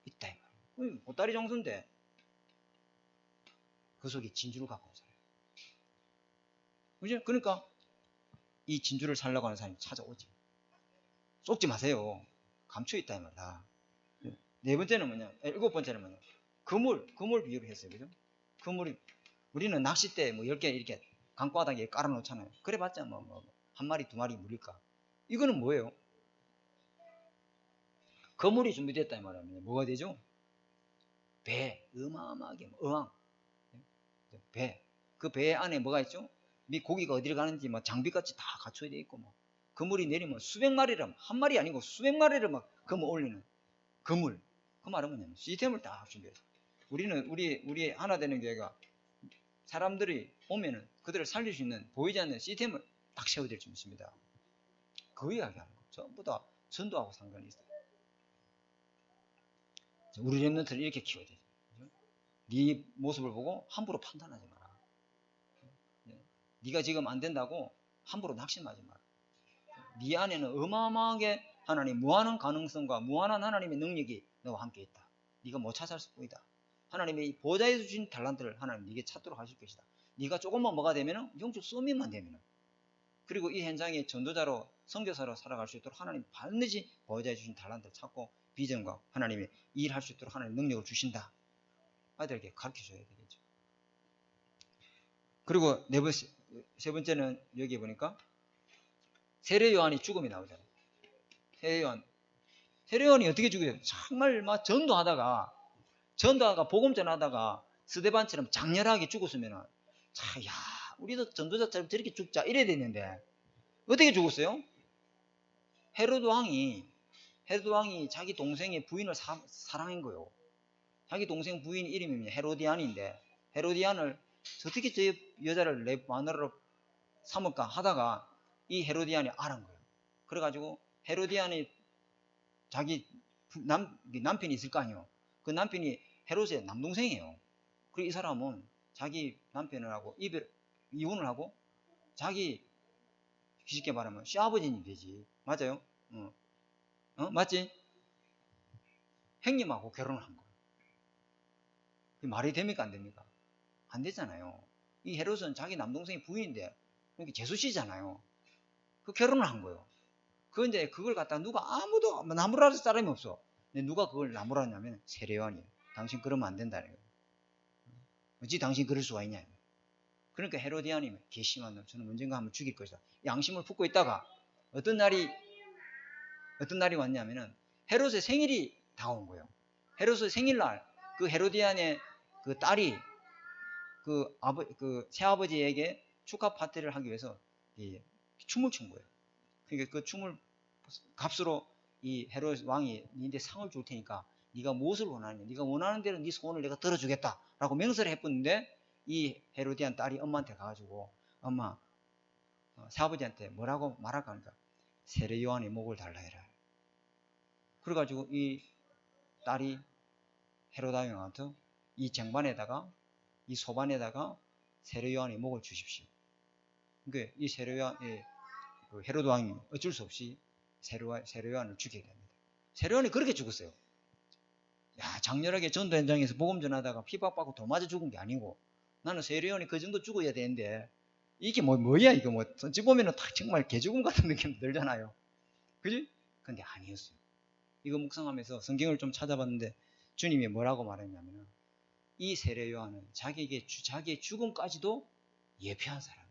있다 이 말이에요. 보따리 장수인데 그 속에 진주를 갖고 온 사람. 그죠? 그러니까 이 진주를 살려고 하는 사람이 찾아오지. 속지 마세요. 감춰 있다 이 말이야. 네 번째는 뭐냐? 일곱 번째는 뭐냐? 그물 비유를 했어요. 그죠? 그물이 우리는 낚싯대 뭐 10개 이렇게 강바닥에 깔아 놓잖아요. 그래 봤자 뭐 한 마리 두 마리 물릴까? 이거는 뭐예요? 그물이 준비됐다 이 말이야. 뭐가 되죠? 배, 어마어마하게 어항. 배. 그 배 안에 뭐가 있죠? 미 고기가 어디를 가는지 막 장비같이 다 갖춰져 있고 뭐 그물이 내리면 수백 마리를 한 마리 아니고 수백 마리를 막 그물 올리는 그물. 그 말은 뭐냐면 시스템을 다 준비했어요. 우리는 우리 하나 되는 교회가 사람들이 오면은 그들을 살릴 수 있는 보이지 않는 시스템을 딱 세워질 수 있습니다. 그 이야기하는 거 전부 다 전도하고 상관이 있어요. 우리 렘넌트를 이렇게 키워야 돼. 네 모습을 보고 함부로 판단하지 마라. 네가 지금 안 된다고 함부로 낙심하지 마라. 네 안에는 어마어마하게 하나님 무한한 가능성과 무한한 하나님의 능력이 너와 함께 있다. 네가 못 찾았을 뿐이다. 하나님의 보좌에 주신 달란트를 하나님 네게 찾도록 하실 것이다. 네가 조금만 뭐가 되면은 영적 쏘민만 되면은 그리고 이 현장에 전도자로 선교사로 살아갈 수 있도록 하나님 반드시 보좌에 주신 달란트를 찾고 비전과 하나님의 일할 수 있도록 하나님 능력을 주신다. 아이들에게 가르쳐줘야 되겠죠. 그리고 세 번째는 여기 보니까 세례 요한이 죽음이 나오잖아요. 세례 요한이 어떻게 죽어요? 정말 막 전도하다가 복음 전하다가 스데반처럼 장렬하게 죽었으면은 자, 야, 우리도 전도자처럼 저렇게 죽자 이래야 되는데 어떻게 죽었어요? 헤로드 왕이 자기 동생의 부인을 사랑한 거예요. 자기 동생 부인 이름이 헤로디안인데 헤로디안을 어떻게 저 여자를 내 마누라로 삼을까 하다가 이 헤로디안이 알은 거예요. 그래가지고 헤로디안이 자기 남편이 있을 거 아니에요. 그 남편이 헤롯의 남동생이에요. 그리고 이 사람은 자기 남편을 하고 이혼을 하고 자기 쉽게 말하면 시아버지님 되지. 맞아요? 맞지? 형님하고 결혼을 한 거예요. 말이 됩니까? 안 됩니까? 안 되잖아요. 이 헤롯은 자기 남동생이 부인인데 그러니까 제수씨잖아요. 그 결혼을 한 거예요. 그런데 그걸 갖다 누가 아무도 나무랄 사람이 없어. 근데 누가 그걸 나무라냐면 세례요한이에요. 당신 그러면 안 된다는 거예요. 어찌 당신 그럴 수가 있냐. 그러니까 헤로디안이 괘씸한 놈, 저는 언젠가 한번 죽일 것이다. 양심을 품고 있다가 어떤 날이 왔냐면은 헤롯의 생일이 다가온 거예요. 헤롯의 생일날 그 헤로디안의 그 딸이 그 새아버지에게 축하 파티를 하기 위해서 춤을 춘 거예요. 그러니까 그 춤을 값으로 이 헤롯 왕이 니한테 상을 줄 테니까 네가 무엇을 원하느냐, 네가 원하는 대로 네 소원을 내가 들어주겠다라고 맹세를 해봤는데 이 헤로디안 딸이 엄마한테 가가지고 엄마 새아버지한테 뭐라고 말할까 하니까 세례 요한의 목을 달라 해라. 그래가지고 이 딸이 헤로다 왕한테 이 쟁반에다가 이 소반에다가 세례 요한의 목을 주십시오. 그러니까 이 세례 요한 그 헤로드 왕이 어쩔 수 없이 세례 요한을 죽이게 됩니다. 세례 요한이 그렇게 죽었어요. 야, 장렬하게 전도 현장에서 복음 전하다가 피박받고 도 맞아 죽은 게 아니고 나는 세례 요한이 그 정도 죽어야 되는데 이게 뭐야 이거 어찌 보면은 다 정말 개죽음 같은 느낌 들잖아요. 그지? 근데 아니었어요. 이거 묵상하면서 성경을 좀 찾아봤는데 주님이 뭐라고 말했냐면은 이 세례 요한은 자기의 죽음까지도 예표한 사람이에요.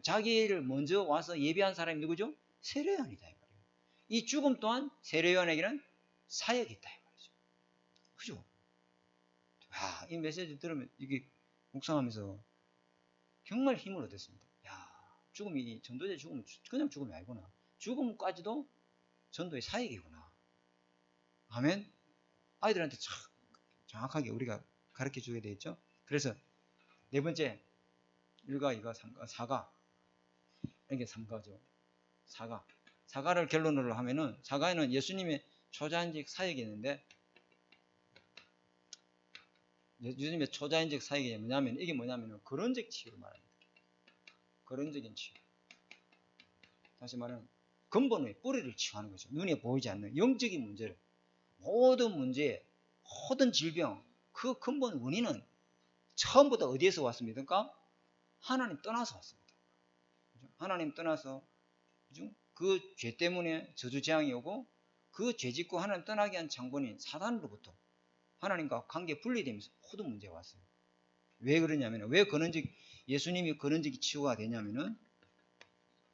자기를 먼저 와서 예비한 사람이 누구죠? 세례 요한이다 이 말이에요. 이 죽음 또한 세례 요한에게는 사역이 있다 이 말이죠. 그죠? 아, 이 메시지 들으면 이게 묵상하면서 정말 힘을 얻었습니다. 야, 죽음이 전도자의 죽음은 그냥 죽음이 아니구나. 죽음까지도 전도의 사역이구나. 아멘. 아이들한테 참 정확하게 우리가 가르쳐 줘야 되겠죠. 그래서 네 번째 1가 2가 3가 4가 이게 삼가죠. 사가를 결론으로 하면은 사가에는 예수님의 초자연적 사역이 있는데 예수님의 초자연적 사역이 뭐냐면 이게 뭐냐면은 거론적 치유를 말합니다. 거론적인 치유. 다시 말하면 근본의 뿌리를 치유하는 거죠. 눈에 보이지 않는 영적인 문제를 모든 문제, 모든 질병 그 근본 원인은 처음부터 어디에서 왔습니까? 하나님 떠나서 왔습니다. 하나님 떠나서 그 죄 때문에 저주 재앙이 오고 그 죄 짓고 하나님 떠나게 한 장본인 사단으로부터 하나님과 관계 분리되면서 모든 문제가 왔어요. 왜 그러냐면 왜 예수님이 근원적인 치유가 되냐면은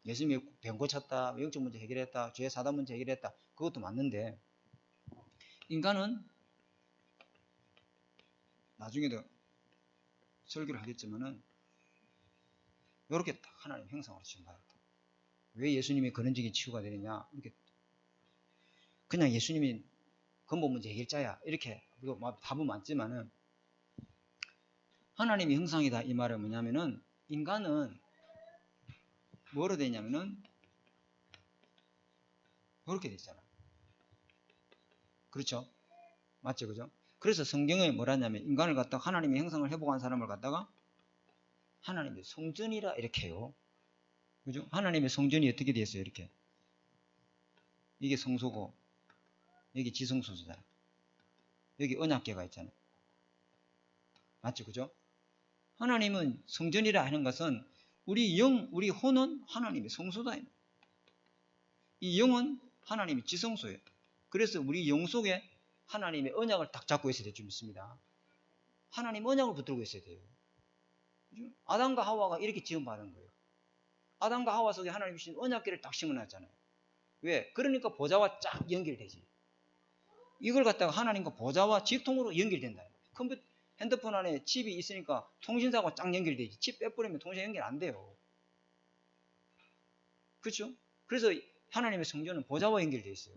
예수님이 병 고쳤다, 영적 문제 해결했다, 죄 사단 문제 해결했다 그것도 맞는데 인간은 나중에도 설교를 하겠지만은 이렇게 딱 하나님 형상으로 지음받았다. 왜 예수님이 근원적인 치유가 되느냐? 이렇게 그냥 예수님이 근본 문제 해결자야 이렇게 답은 맞지만은 하나님이 형상이다 이 말은 뭐냐면은 인간은 뭐로 되냐면은 이렇게 되잖아. 그렇죠? 맞죠, 그죠? 그래서 성경에 뭐라냐면 인간을 갖다가 하나님의 형상을 회복한 사람을 갖다가 하나님의 성전이라 이렇게 해요. 그죠? 하나님의 성전이 어떻게 되어 있어요? 이렇게. 이게 성소고, 여기 지성소잖아요. 여기 언약궤가 있잖아요. 맞죠? 그죠? 하나님은 성전이라 하는 것은 우리 혼은 하나님의 성소다. 이 영은 하나님의 지성소예요. 그래서 우리 영 속에 하나님의 언약을 딱 잡고 있어야 될 줄 믿습니다. 하나님 언약을 붙들고 있어야 돼요. 그죠? 아담과 하와가 이렇게 지음받은 거예요. 아담과 하와 속에 하나님이 주신 언약궤를 딱 심어놨잖아요. 왜? 그러니까 보좌와 쫙 연결되지. 이걸 갖다가 하나님과 보좌와 직통으로 연결된다. 핸드폰 안에 칩이 있으니까 통신사가 쫙 연결되지. 칩 빼버리면 통신 연결 안 돼요. 그렇죠? 그래서 하나님의 성전은 보좌와 연결되어 있어요.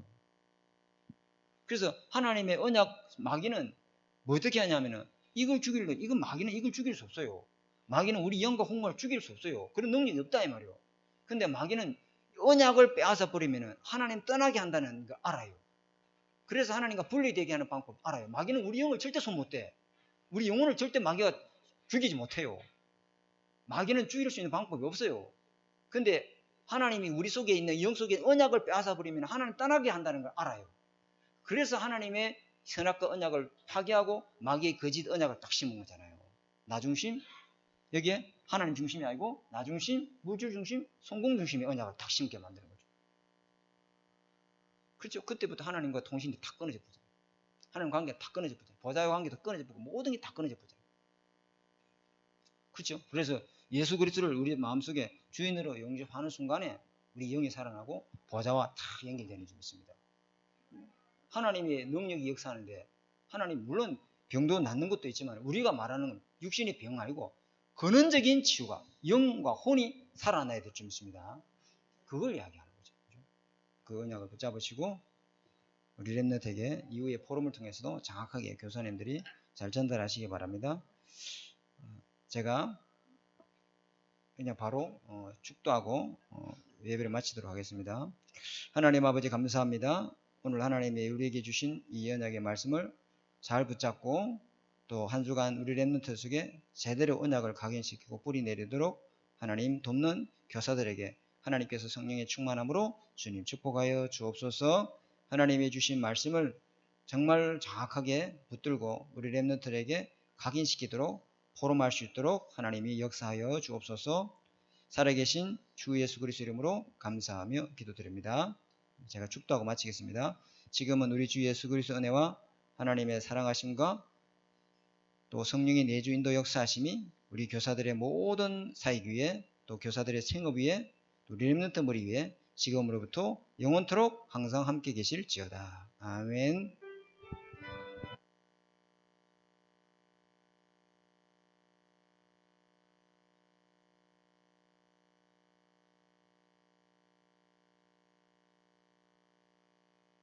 그래서 하나님의 언약 마귀는 뭐 어떻게 하냐면은 마귀는 이걸 죽일 수 없어요. 마귀는 우리 영과 홍마를 죽일 수 없어요. 그런 능력이 없다 이 말이에요. 근데 마귀는 언약을 빼앗아 버리면은 하나님 떠나게 한다는 걸 알아요. 그래서 하나님과 분리되게 하는 방법 알아요. 마귀는 우리 영을 절대 손 못 대. 우리 영혼을 절대 마귀가 죽이지 못해요. 마귀는 죽일 수 있는 방법이 없어요. 근데 하나님이 우리 속에 있는 영 속에 언약을 빼앗아 버리면 하나님 떠나게 한다는 걸 알아요. 그래서 하나님의 선악과 언약을 파괴하고 마귀의 거짓 언약을 딱 심은 거잖아요. 나 중심, 여기에 하나님 중심이 아니고 나 중심, 물질 중심, 성공 중심의 언약을 딱 심게 만드는 거죠. 그렇죠? 그때부터 하나님과 통신이 다 끊어져 버려요. 하나님 관계가 다 끊어져 버려요. 보좌의 관계도 끊어져 버리고 모든 게 다 끊어져 버려요. 그렇죠? 그래서 예수 그리스도를 우리 마음속에 주인으로 영접하는 순간에 우리 영이 살아나고 보좌와 다 연결되는 줄 믿습니다. 하나님의 능력이 역사하는데 하나님 물론 병도 낫는 것도 있지만 우리가 말하는 육신의 병 아니고 근원적인 치유가 영과 혼이 살아나야 될 줄 믿습니다. 그걸 이야기하는 거죠. 그 언약을 붙잡으시고 우리 렘넌트에게 이후의 포럼을 통해서도 정확하게 교사님들이 잘 전달하시기 바랍니다. 제가 그냥 바로 축도하고 예배를 마치도록 하겠습니다. 하나님 아버지 감사합니다. 오늘 하나님이 우리에게 주신 이 언약의 말씀을 잘 붙잡고 또 한 주간 우리 렘넌트 속에 제대로 언약을 각인시키고 뿌리 내리도록 하나님 돕는 교사들에게 하나님께서 성령의 충만함으로 주님 축복하여 주옵소서. 하나님이 주신 말씀을 정말 정확하게 붙들고 우리 렘넌트에게 각인시키도록 포럼할 수 있도록 하나님이 역사하여 주옵소서. 살아계신 주 예수 그리스도 이름으로 감사하며 기도드립니다. 제가 축도하고 마치겠습니다. 지금은 우리 주 예수 그리스도 은혜와 하나님의 사랑하심과 또 성령의 내주 인도 역사하심이 우리 교사들의 모든 사역 위에 또 교사들의 생업 위에 또 렘넌트 머리 위에 지금으로부터 영원토록 항상 함께 계실지어다. 아멘.